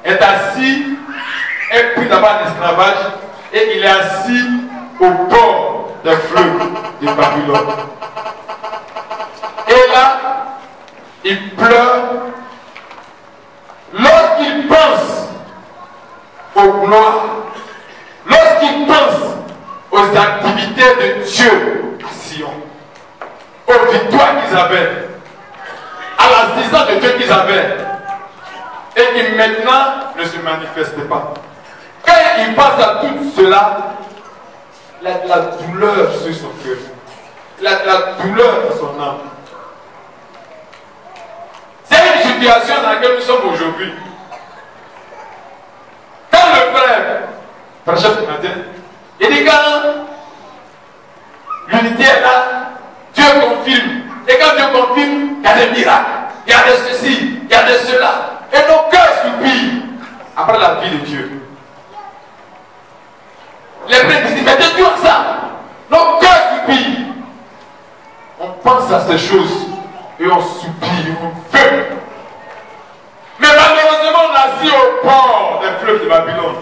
est assis, est pris d'abord en esclavage et il est assis au bord des fleuves de Babylone. Et là, il pleure lorsqu'il pense aux gloires, lorsqu'il pense aux activités de Dieu à Sion, aux victoires qu'ils avaient, à l'assistance de Dieu qu'ils avaient, et qui maintenant ne se manifestait pas. Quand il pense à tout cela, la douleur sur son cœur, la douleur dans son âme. C'est une situation dans laquelle nous sommes aujourd'hui. Quand le frère prêchait ce matin, il dit quand l'unité est là, Dieu confirme. Et quand Dieu confirme, il y a des miracles, il y a de ceci, il y a de cela. Et nos cœurs soupirent après la vie de Dieu. Les prêtres disent, mais de Dieu ça, nos cœurs soupirent. On pense à ces choses et on soupire, on veut. Mais malheureusement, on est assis au bord des fleuves de Babylone.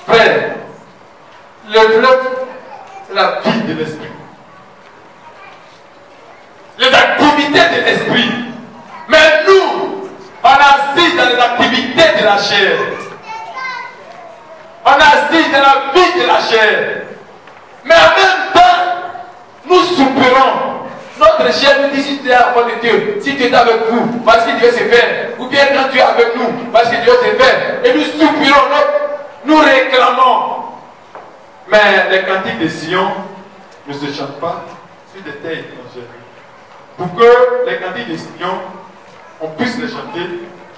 Frère, le fleuve, c'est la vie de l'esprit. Les activités de l'esprit. Mais nous, on assiste dans les activités de la chair. On assiste dans la vie de la chair. Mais en même temps, nous soupirons. Notre chair nous dit si tu es à la fois de Dieu, si tu es avec vous, parce que Dieu sait faire. Ou bien quand tu es avec nous, parce que Dieu sait faire. Et nous soupirons, nous réclamons. Mais les cantiques de Sion ne se chantent pas sur des terres étrangères. Pour que les cantiques de Sion, on puisse les chanter,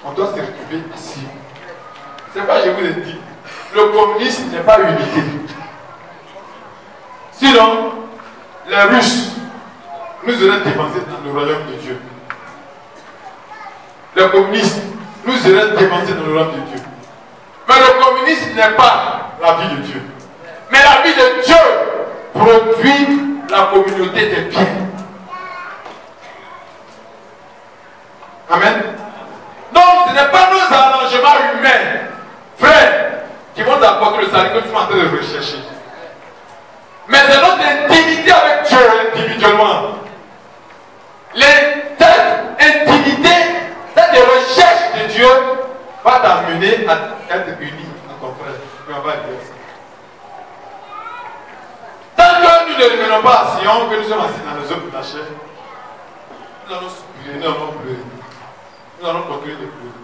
on doit se retrouver à Sion. C'est pourquoi je vous ai dit, le communisme n'est pas unité. Sinon, les Russes nous auraient dévancés dans le royaume de Dieu. Le communisme nous auraient dévancés dans le royaume de Dieu. Mais le communisme n'est pas la vie de Dieu. Mais la vie de Dieu produit la communauté des biens. Amen. Donc ce n'est pas nos arrangements humains, frères, qui vont apporter le salut que nous sommes en train de rechercher. spirituellement. Cette intimité, cette recherche de Dieu va t'amener à être uni à ton frère. Mais on va dire ça. Tant que nous ne revenons pas à Sion, que nous sommes assis dans les œuvres de la chair, nous allons soupirer, nous allons pleurer. Nous allons continuer de pleurer.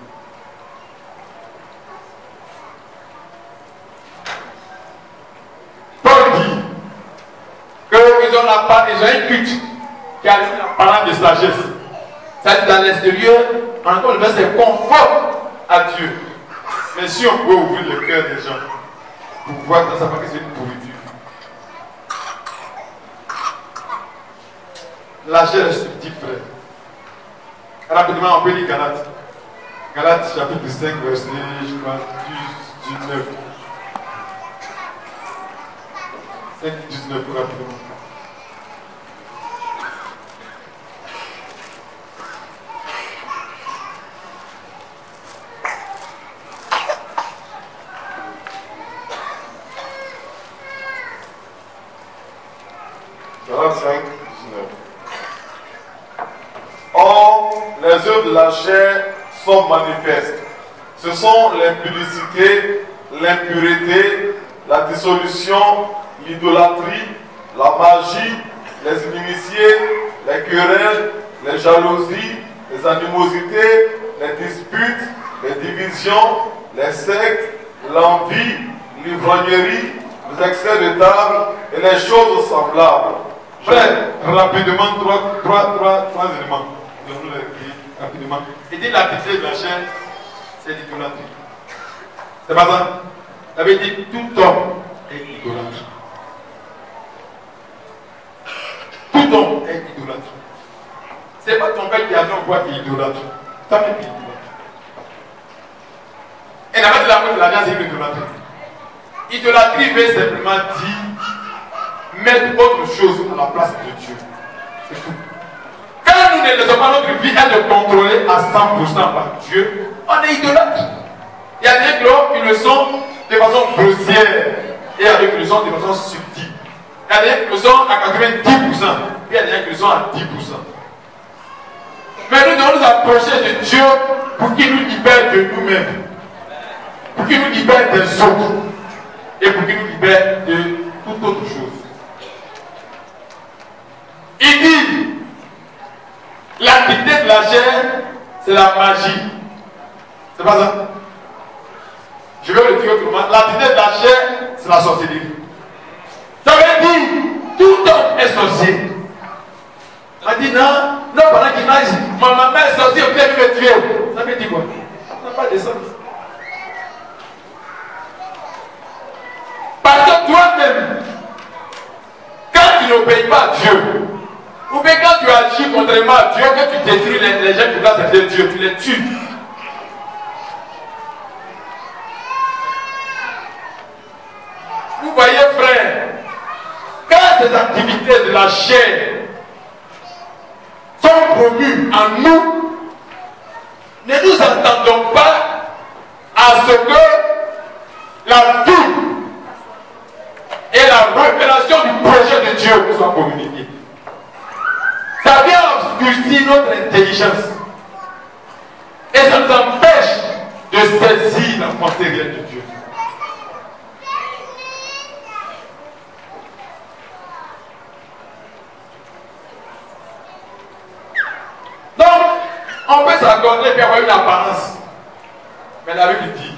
Paul dit qu'ils ont un culte qui a l'apparence de sagesse. C'est-à-dire dans l'extérieur, encore le verset est conforme à Dieu. Mais si on peut ouvrir le cœur des gens pour voir dans sa part que c'est une pourriture. La chair est subtile, frère. Rapidement, on peut lire Galates. Galates chapitre 5, verset, je crois, 19. 5, 19, rapidement. Galates 5, 19. Or, les œuvres de la chair sont manifestes. Ce sont l'impudicité, l'impureté, la dissolution, l'idolâtrie, la magie, les inimitiés, les querelles, les jalousies, les animosités, les disputes, les divisions, les sectes, l'envie, l'ivrognerie, les excès de table et les choses semblables. Frère, rapidement, trois éléments. Nous les dire rapidement. Il dit l'impureté de la chair, c'est l'idolâtrie. C'est pas ça? Ça veut dire tout homme est idolâtre. Tout homme est idolâtre. C'est pas ton père qui a ton voix qui est idolâtre. Ta mère qui est idolâtre. Et la base de l'amour de l'alliance, c'est une idolâtrie. Idolâtrie veut simplement dire mettre autre chose à la place de Dieu. C'est tout. Quand nous ne laissons pas notre vie être contrôlée à 100% par Dieu, on est idolâtre. Il y a des gens qui le sont de façon grossière et il y a des qui le sont de façon subtile. Il y a des qui le sont à 90% et il y a des qui le sont à 10%. Mais nous devons nous approcher de Dieu pour qu'il nous libère de nous-mêmes, pour qu'il nous libère des autres et pour qu'il nous libère de toute autre chose. Il dit l'activité de la chair, c'est la magie. C'est pas ça? Je vais le dire autrement. L'activité de la chair, c'est la sorcellerie. Ça veut dire tout homme est sorcier. On dit non, pendant qu'il nage, ma maman est sorcière, vous allez me tuer. Ça veut dire quoi? Ça n'a pas de sens. Parce que toi-même, quand tu n'obéis pas à Dieu, ou bien quand tu agis contrairement à Dieu, que tu détruis les gens qui doivent servir Dieu, tu les tues. Vous voyez, frère, quand ces activités de la chair sont promues en nous, ne nous attendons pas à ce que la vie et la révélation du projet de Dieu nous soient communiquées. Ça vient obscurcir notre intelligence. Et ça nous empêche de saisir la pensée réelle de Dieu. Donc, on peut s'accorder et avoir une apparence. Mais la Bible dit,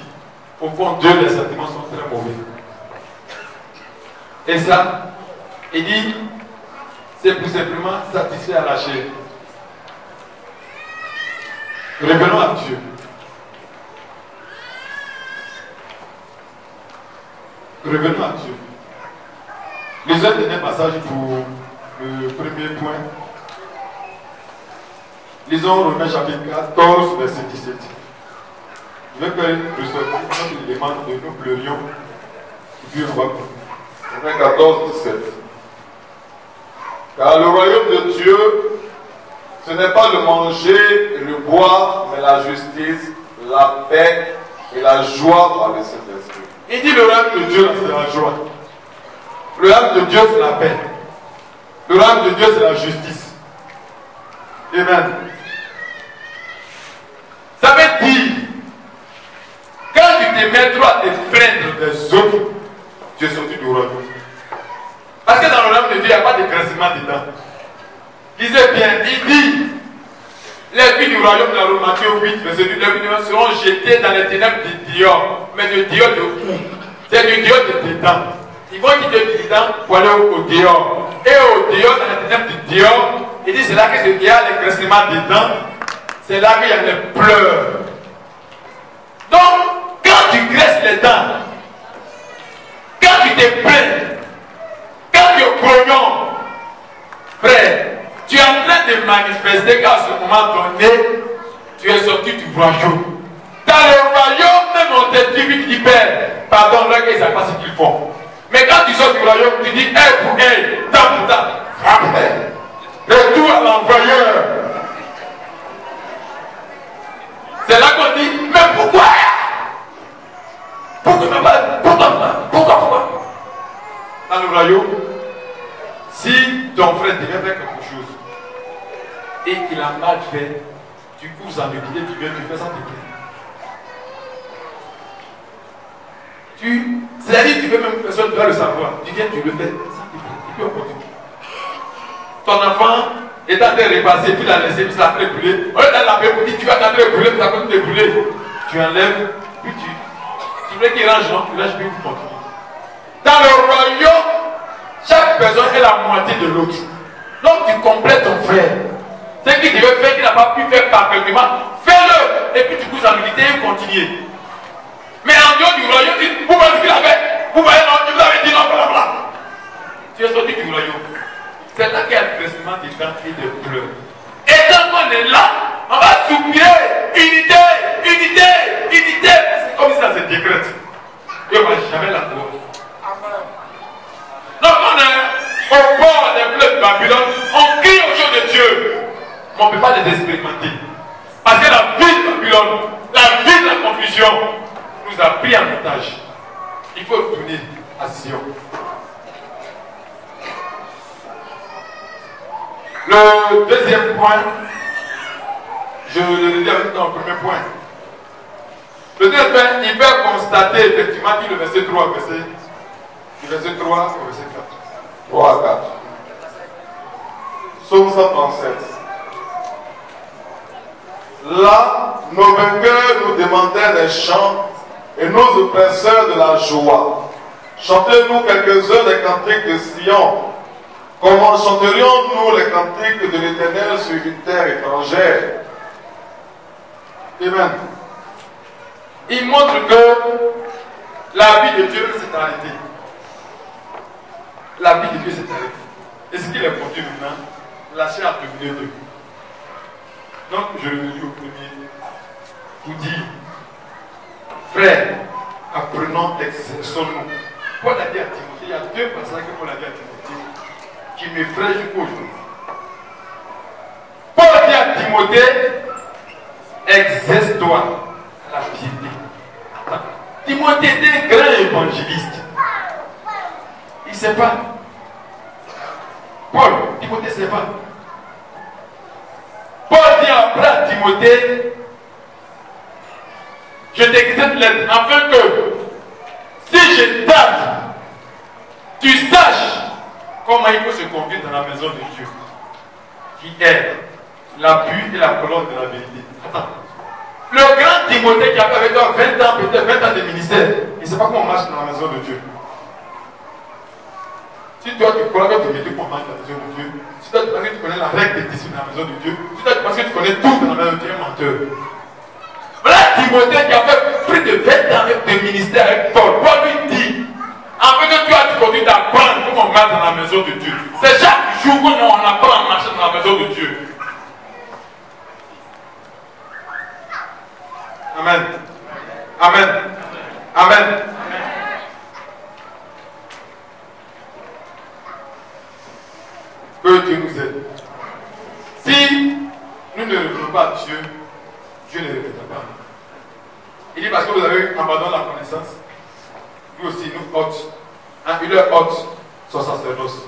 au fond d'eux, les sentiments sont très mauvais. Et ça, il dit, c'est pour simplement satisfaire la chair. Revenons à Dieu. Revenons à Dieu. Les autres derniers passages pour le premier point. Lisons Romains chapitre 14, verset 17. Je vais faire ressortir notre élément de nous pleurions. Dieu va. Romains 14, 17. Car le royaume de Dieu, ce n'est pas le manger et le boire, mais la justice, la paix et la joie par le Saint-Esprit. Il dit le royaume de Dieu, c'est la joie. Le royaume de Dieu, c'est la paix. Le royaume de Dieu, c'est la justice. Amen. Ça veut dire, quand tu te mets trop à te plaindre des autres, tu es sorti du royaume. Parce que dans le royaume de Dieu, il n'y a pas de graissement dedans. Lisez bien, il dit, les filles du royaume dans Matthieu 8, verset 2, les filles seront jetées dans les ténèbres de Dior. Mais de Dior de où? C'est du Dior de dedans. Ils vont quitter le dedans pour aller au Dior. Et au Dior, dans les ténèbres de Dior, il dit c'est là qu'il y a les graissements dedans. C'est là qu'il y a les pleurs. Donc, quand tu graisses les dents, quand tu te plains, quand tu es au grognon, frère, tu es en train de manifester qu'à ce moment donné, tu es sorti du royaume. Dans le royaume, même on te dit, père, pardon, là, ils ne savent pas ce qu'ils font. Mais quand tu sors du royaume, tu dis, pour elle, temps pour temps, après, retour à l'envoyeur. C'est là qu'on dit, mais pourquoi? Pourquoi? Dans le royaume, si ton frère devait faire quelque chose et qu'il a mal fait, tu cours en équilibre, tu viens, tu fais ça, c'est-à-dire tu veux même personne doit le savoir. Tu viens, tu le fais, ça tu peux continuer. Ton enfant est en train de repasser, tu l'as laissé, puis ça a brûlé. Au lieu d'aller la paix pour dire tu vas t'en brûler, puis ça continue de brûler. Tu enlèves, puis tu veux qu'il range, non? Tu lâches, puis tu continues. Dans le royaume, chaque personne est la moitié de l'autre. Donc tu complètes ton frère. Ce qu'il devait faire, qu'il n'a pas pu faire parfaitement, fais-le. Et puis tu cours en militaire et continue. Mais en dehors du royaume, vous voyez ce qu'il a fait. Vous voyez, non, je vous avais dit non, blablabla. Tu es sorti du royaume. C'est là qu'il y a le graissement des dents et des pleurs. Et tant qu'on est là, on va soupirer. Unité, unité, unité. C'est comme si ça se décrète. Et on ne va jamais la voir. Donc on est au bord des fleuves de Babylone, on crie au Dieu de Dieu. Mais on ne peut pas les expérimenter. Parce que la vie de Babylone, la vie de la confusion, nous a pris en otage. Il faut retourner à Sion. Le deuxième point, je le dis avec dans le premier point. Le deuxième point, il peut constater effectivement, dit le verset 3, du verset 3 au verset 4. 3 à 4. Psaume 137. Là, nos vainqueurs nous demandaient des chants et nos oppresseurs de la joie. Chantez-nous quelques-uns des cantiques de Sion. Comment chanterions-nous les cantiques de l'Éternel sur une terre étrangère? Amen. Il montre que la vie de Dieu s'est arrêtée. La vie de Dieu s'est arrêtée. Et ce qu'il est conduit maintenant, la chair a devenu Dieu. Donc je le dis au premier pour dire, frère, apprenons, exerçons-nous. Paul a dit à Timothée, il y a deux passages que Paul a dit à Timothée qui m'effraient jusqu'au jour. Paul dit à Timothée, exerce-toi à la piété. Timothée était un grand évangéliste. Il ne sait pas. Paul, Timothée ne sait pas. Paul dit après à Timothée, je t'écris cette lettre afin que si je tarde, tu saches comment il faut se conduire dans la maison de Dieu, qui est l'appui et la colonne de la vérité. Attends. Le grand Timothée qui a fait avec toi 20 ans, peut-être 20 ans de ministère, il ne sait pas comment on marche dans la maison de Dieu. Si toi tu crois que tu mets comment marche dans la maison de Dieu, si toi tu penses que tu connais la règle des disciples dans la maison de Dieu, si toi tu penses que tu connais tout dans la maison de Dieu, tu es menteur. Voilà Timothée qui a fait plus de 20 ans de ministère avec Paul. Paul lui dit, en fait que toi tu continues d'apprendre comment on marche dans la maison de Dieu. C'est chaque jour qu'on apprend à marcher dans la maison de Dieu. Amen. Amen. Amen. Que Dieu nous aide. Si nous ne revenons pas à Dieu, Dieu ne reviendra pas. Il dit parce que vous avez abandonné la connaissance, lui aussi nous ôte. Il leur ôte son sacerdoce.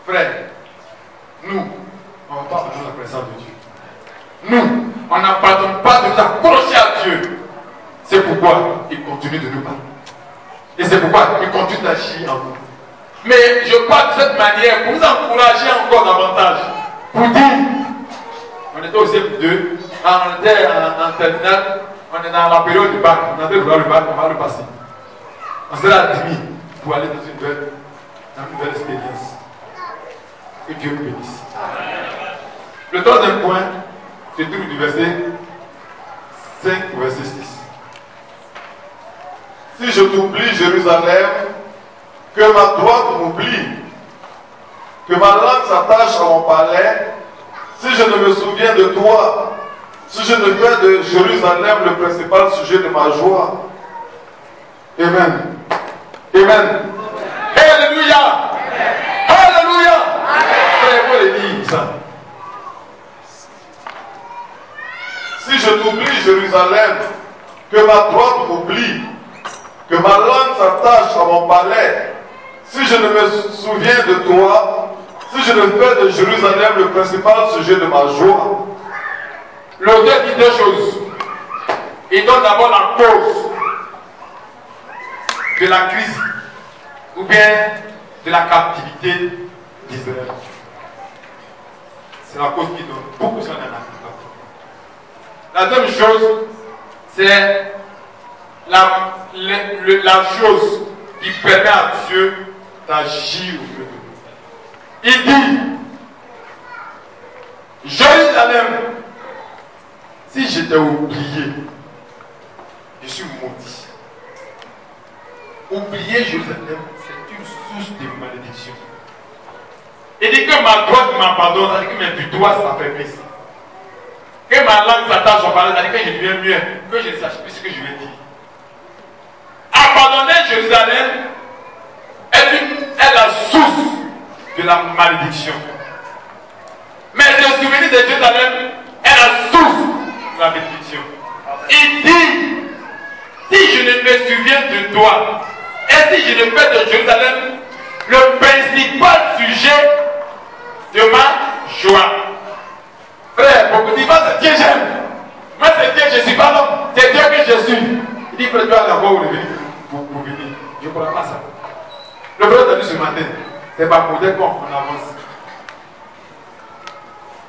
Frère, nous, on ne va pas abandonner la présence de Dieu. Nous, on n'abandonne pas de nous accrocher à Dieu. C'est pourquoi il continue de nous parler. Et c'est pourquoi il continue d'agir en nous. Mais je parle de cette manière pour vous encourager encore davantage. Pour dire, on était au CP2, on était en terminale, on est dans la période du bac, on a fait le bac, on va le passer. On sera admis pour aller dans une nouvelle expérience. Que Dieu nous bénisse. Le troisième point, c'est tout du verset 5 au verset 6. Si je t'oublie, Jérusalem, que ma droite m'oublie, que ma langue s'attache à mon palais, si je ne me souviens de toi, si je ne fais de Jérusalem le principal sujet de ma joie. Amen. Amen. Alléluia. Alléluia. Frère, vous le dire ça. Si je t'oublie, Jérusalem, que ma droite m'oublie, que ma langue s'attache à mon palais, si je ne me souviens de toi, si je ne fais de Jérusalem le principal sujet de ma joie. L'auteur dit deux choses. Il donne d'abord la cause de la crise ou bien de la captivité d'Israël. C'est la cause qui donne beaucoup sur la deuxième chose, c'est la chose qui permet à Dieu d'agir au milieu de nous. Il dit, Jérusalem, si je t'ai oublié, je suis maudit. Oublier Jérusalem, c'est une source de malédiction. Il dit que ma droite m'abandonne, c'est-à-dire que mes doigts s'affaiblissent. Que ma langue s'attache au palais, c'est-à-dire que je deviens mieux, que je ne sache plus ce que je vais dire. Abandonner Jérusalem est la source de la malédiction. Mais se souvenir de Jérusalem est la source de la bénédiction. Il dit, si je ne me souviens de toi, et si je ne fais de Jérusalem le principal sujet de ma joie. Frère, beaucoup disent, c'est Dieu j'aime. Moi c'est Dieu, je ne suis pas l'homme, c'est Dieu que je suis. Il dit, frère, tu vas aller voir où le venir pour venir. Je ne crois pas ça. Le frère a dit ce matin, c'est pas pour dire qu'on avance.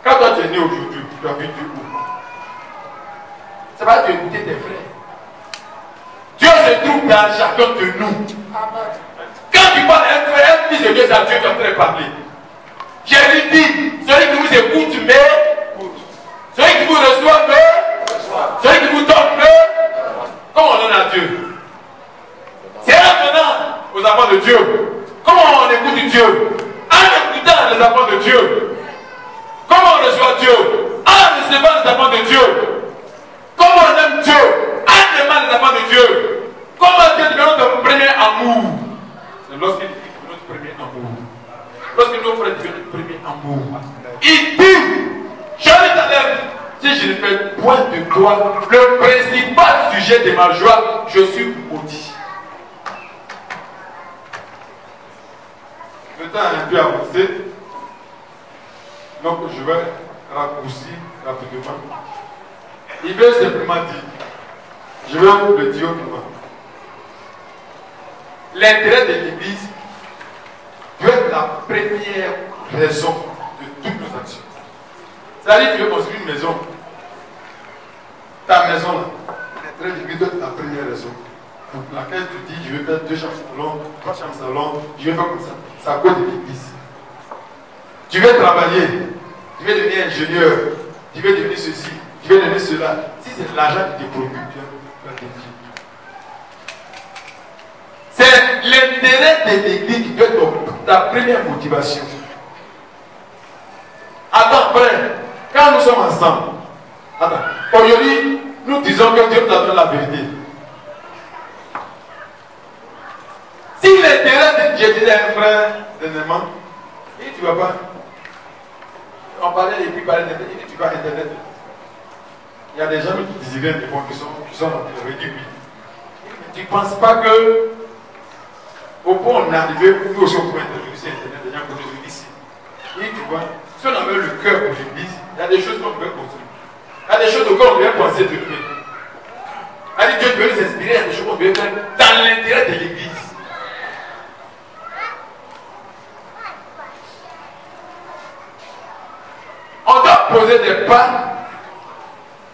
Quand toi tu es né aujourd'hui, tu as vu Dieu où? C'est pas de écouter tes frères. Dieu se trouve dans chacun de nous. Quand tu parles à un frère, un fils de Dieu, c'est à Dieu qui est en train de parler. Jésus dit, celui qui vous écoute, mais celui qui vous reçoit, mais celui qui vous donne, mais comment on donne à Dieu? C'est en donnant aux enfants de Dieu. Comment on écoute Dieu? En écoutant les enfants de Dieu. Comment on reçoit Dieu? En recevant les enfants de Dieu. Comment on aime Dieu? En aimant les enfants de Dieu. Comment Dieu devient notre premier amour? C'est lorsqu'il dit notre premier amour. Lorsque nos frères deviennent notre premier amour. Il dit, Jérusalem, si je ne fais point de toi le principal sujet de ma joie, je suis maudit. Le temps est un peu avancé. Donc je vais raccourcir rapidement. Il veut simplement dire, je vais le dire autrement. L'intérêt de l'Église doit être la première raison de toutes nos actions. C'est-à-dire que tu veux construire une maison. Ta maison, l'intérêt de l'Église doit être la première raison. Pour laquelle tu dis, je vais faire 2 chambres salon, 3 chambres salon, je vais faire comme ça. C'est à cause de l'Église. Tu veux travailler, tu veux devenir ingénieur, tu veux devenir ceci, tu veux devenir cela. Si c'est l'argent qui te procure, tu vas détruire. C'est l'intérêt de l'Église qui doit être ta première motivation. Attends, frère, quand nous sommes ensemble, aujourd'hui, nous disons que Dieu nous a donné la vérité. Si l'intérêt de Dieu, je disais à un frère, dernièrement, il dit, tu ne vas pas. On parlait et puis parlait d'Internet, il dit, tu vas à Internet. Il y a des gens qui désirent des bons qui sont dans le dit oui. Tu ne penses pas que, au point où on est arrivé, nous aussi on peut intervenir sur Internet, des gens que nous ici. vois, si on avait le cœur pour l'église, il y a des choses qu'on peut construire. Il y a des choses auxquelles on devait penser de nous. Il y a des Dieu devait nous inspirer, il y a des choses qu'on devait faire dans l'intérêt de l'église. On doit poser des pas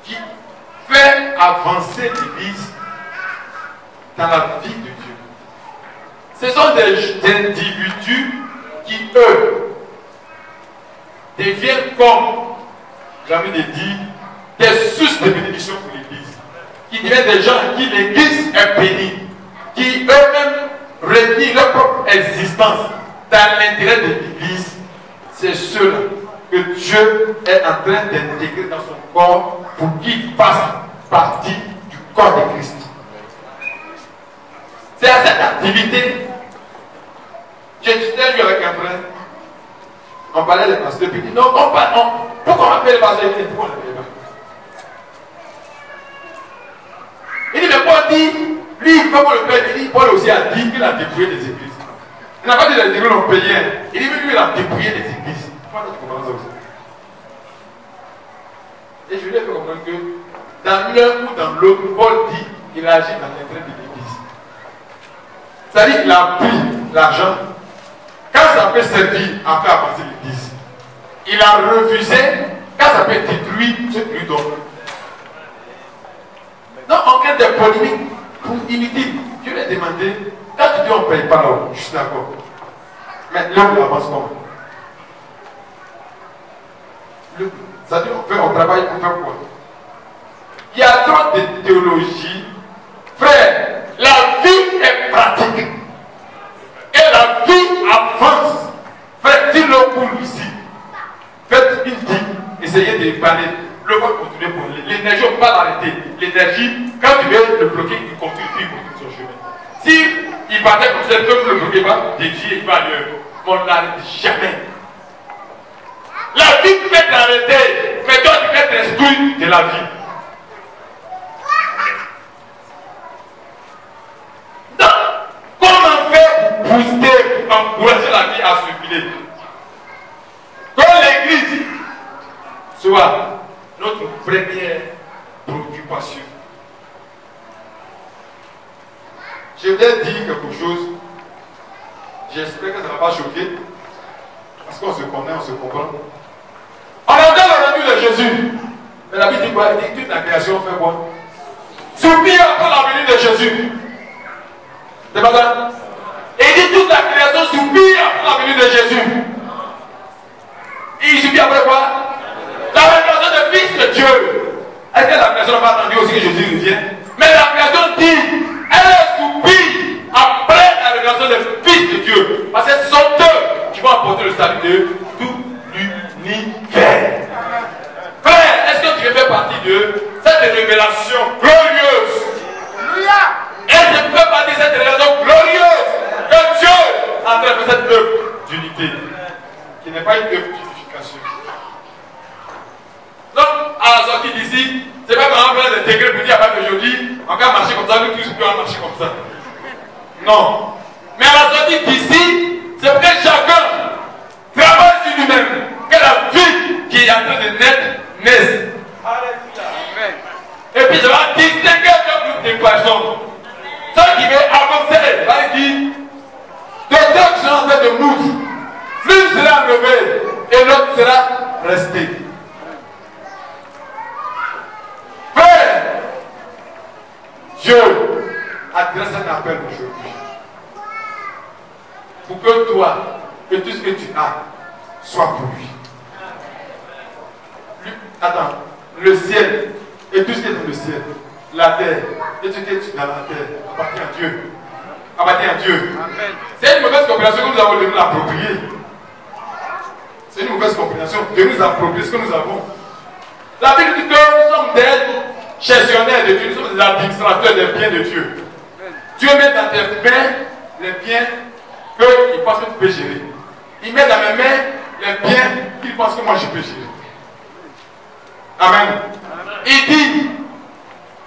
qui font avancer l'église dans la vie de Dieu. Ce sont des individus qui, eux, deviennent comme, j'ai envie de dire, des sources de bénédiction pour l'église. Qui deviennent des gens à qui l'église est bénie. Qui eux-mêmes renient leur propre existence dans l'intérêt de l'église. C'est ceux-là que Dieu est en train d'intégrer dans son corps pour qu'il fasse partie du corps de Christ. C'est à cette activité. J'ai discuté avec un frère. On parlait des pasteurs. Puis il dit non, pourquoi on appelle les pasteurs? Il dit pourquoi on l'appelle pas? Il dit mais Paul dit, lui, comment le Père dit, Paul aussi a dit qu'il a dépouillé des églises. Il n'a pas dit qu'il a dépouillé nos païens. Il dit mais lui, il a dépouillé des églises. Comment tu comprends ça aussi? Et je lui ai fait comprendre que dans l'un ou dans l'autre, Paul dit qu'il agit dans l'intérêt de l'église. C'est-à-dire qu'il a pris l'argent. Quand ça peut servir à faire avancer l'église, il a refusé quand ça peut détruire ce qu'il lui donne. Non, en cas de polémique inutile, je lui ai demandé, quand tu dis on ne paye pas là, je suis d'accord. Mais là, on avance comment? C'est-à-dire on travaille pour faire quoi? Il y a trop de théologie. Frère, la vie est pratique. Et la vie avance. Frère, si l'eau coule ici, faites une digue, essayez de parler. Le vent continue pour l'énergie, on ne peut pas l'arrêter. L'énergie, quand tu veux le bloquer, il continue, puis il continue son chemin. Si il partait comme ça, le bloquer va dévier, il va ailleurs. On ne l'arrête jamais. La vie peut t'arrêter, mais toi tu peux t'instruire de la vie. Donc, comment faire pour booster, pour encourager la vie à circuler? Que l'église soit notre première préoccupation. Je vais dire quelque chose. J'espère que ça ne va pas choquer. Parce qu'on se connaît, on se comprend. On entend le revenu de Jésus. Mais la Bible dit quoi? Il dit toute la création fait quoi? Soupire après la venue de Jésus. C'est pas ça? Et il dit toute la création soupire après la venue de Jésus. Et il soupire après quoi? La révélation du Fils de Dieu. Est-ce que la création n'a pas attendu aussi que Jésus revienne? Mais la création dit, elle soupire après la révélation du Fils de Dieu. Parce que ce sont eux qui vont apporter le salut de tout l'univers. Frère, est-ce que tu veux faire partie de cette révélation glorieuse? Est-ce que tu veux faire partie de cette révélation glorieuse que Dieu a fait cette œuvre d'unité, qui n'est pas une œuvre d'unification? Donc, à la sortie d'ici, c'est pas qu'on va faire des degrés pour dire qu'aujourd'hui, on va marcher comme ça, nous tous on va marcher comme ça. Non. Mais à la sortie d'ici, c'est pour que chacun travaille sur lui-même, que la vie qui est en train de naisse. Et puis, ça va distinguer deux groupes de personnes. Ceux qui veulent avancer, va dire, de deux qui sont en train de mourir, l'une sera enlevée et l'autre sera restée. Frère, Dieu adresse un appel aujourd'hui. Pour que toi et tout ce que tu as soit pour lui. Attends, le ciel et tout ce qui est dans le ciel, la terre et tout ce qui est dans la terre appartient à Dieu. Appartient à Dieu. C'est une mauvaise compréhension que nous avons de nous l'approprier. C'est une mauvaise compréhension de nous approprier ce que nous avons. La Bible dit que nous sommes des gestionnaires de Dieu, nous sommes des administrateurs des biens de Dieu. Dieu met dans tes mains les biens qu'il pense que tu peux gérer. Il met dans mes mains les biens qu'il pense que moi je peux gérer. Amen. Il dit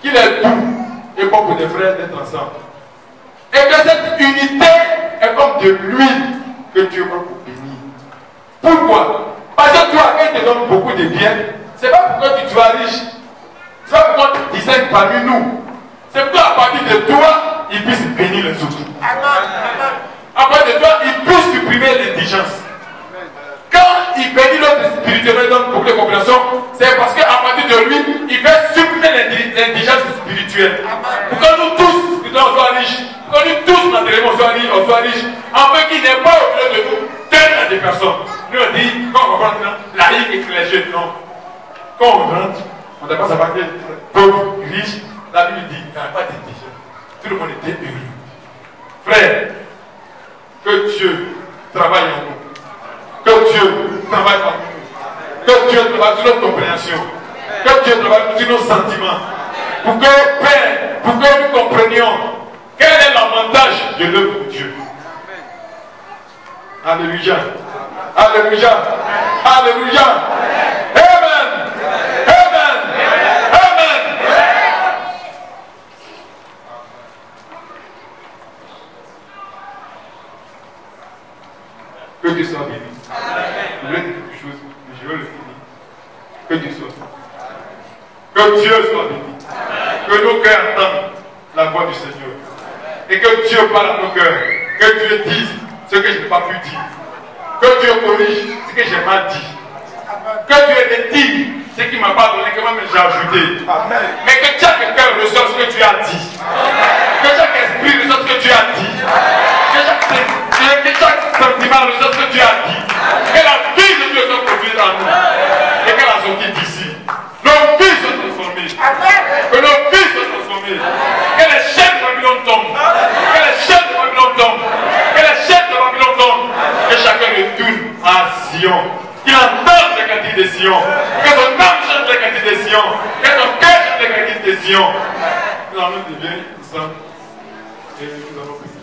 qu'il est doux et bon pour des frères d'être ensemble. Et que cette unité est comme de l'huile que Dieu veut pour bénir. Pourquoi? te donne beaucoup de biens, c'est pas pourquoi tu sois riche. C'est pas pourquoi tu distingues parmi nous. C'est pourquoi à partir de toi, il puisse bénir les autres. À partir de toi, il puisse supprimer l'indigence. Quand il bénit l'autre spirituellement dans beaucoup de compréhension, c'est parce qu'à partir de lui, il fait supprimer l'indigence spirituelle. Pour que nous tous, spirituellement, soyons riches. Pour que nous tous, matériellement, on soit riches. En fait, qu'il n'est pas au milieu de nous, donne à des personnes. Nous, on dit, quand on rentre laïque et clergé, non. Quand on rentre, on ne doit pas savoir que pauvre, riche, la Bible dit, il n'y a pas d'indigence. Tout le monde était heureux. Frère, que Dieu travaille en nous. Que Dieu travaille en nous. Que Dieu travaille sur notre compréhension. Que Dieu travaille sur nos sentiments. Pour que, Père, pour que nous comprenions quel est l'avantage de l'œuvre de Dieu. Alléluia. Alléluia. Alléluia. Amen. Amen. Amen. Que Dieu soit béni. Je voulais dire quelque chose, mais je vais le finir. Que Dieu soit béni. Que Dieu soit béni. Que nos cœurs entendent la voix du Seigneur. Et que Dieu parle à nos cœurs. Que Dieu dise ce que je n'ai pas pu dire. Que Dieu corrige ce que j'ai mal dit. Que Dieu retire ce qu'il ne m'a pas donné, que moi-même j'ai ajouté. Amen. Mais que chaque cœur reçoive ce que tu as dit. Que chaque esprit reçoive ce que tu as dit. Que chaque sentiment reçoive ce que tu as dit. Que la vie de Dieu soit produite en nous. Et qu'elle a sorti d'ici. Nos vies soient transformées. Que nos vies soient transformées. Que les chaînes de Babylone tombent. Que les chaînes de Babylone tombent. Que les chaînes de Babylone tombent. Que chacun retourne à Sion. Qu'il entende les cantiques de Sion. Que son âme chante les cantiques de Sion. Que son cœur chante les cantiques de Sion. Nous allons devenir ensemble. Et nous allons prier.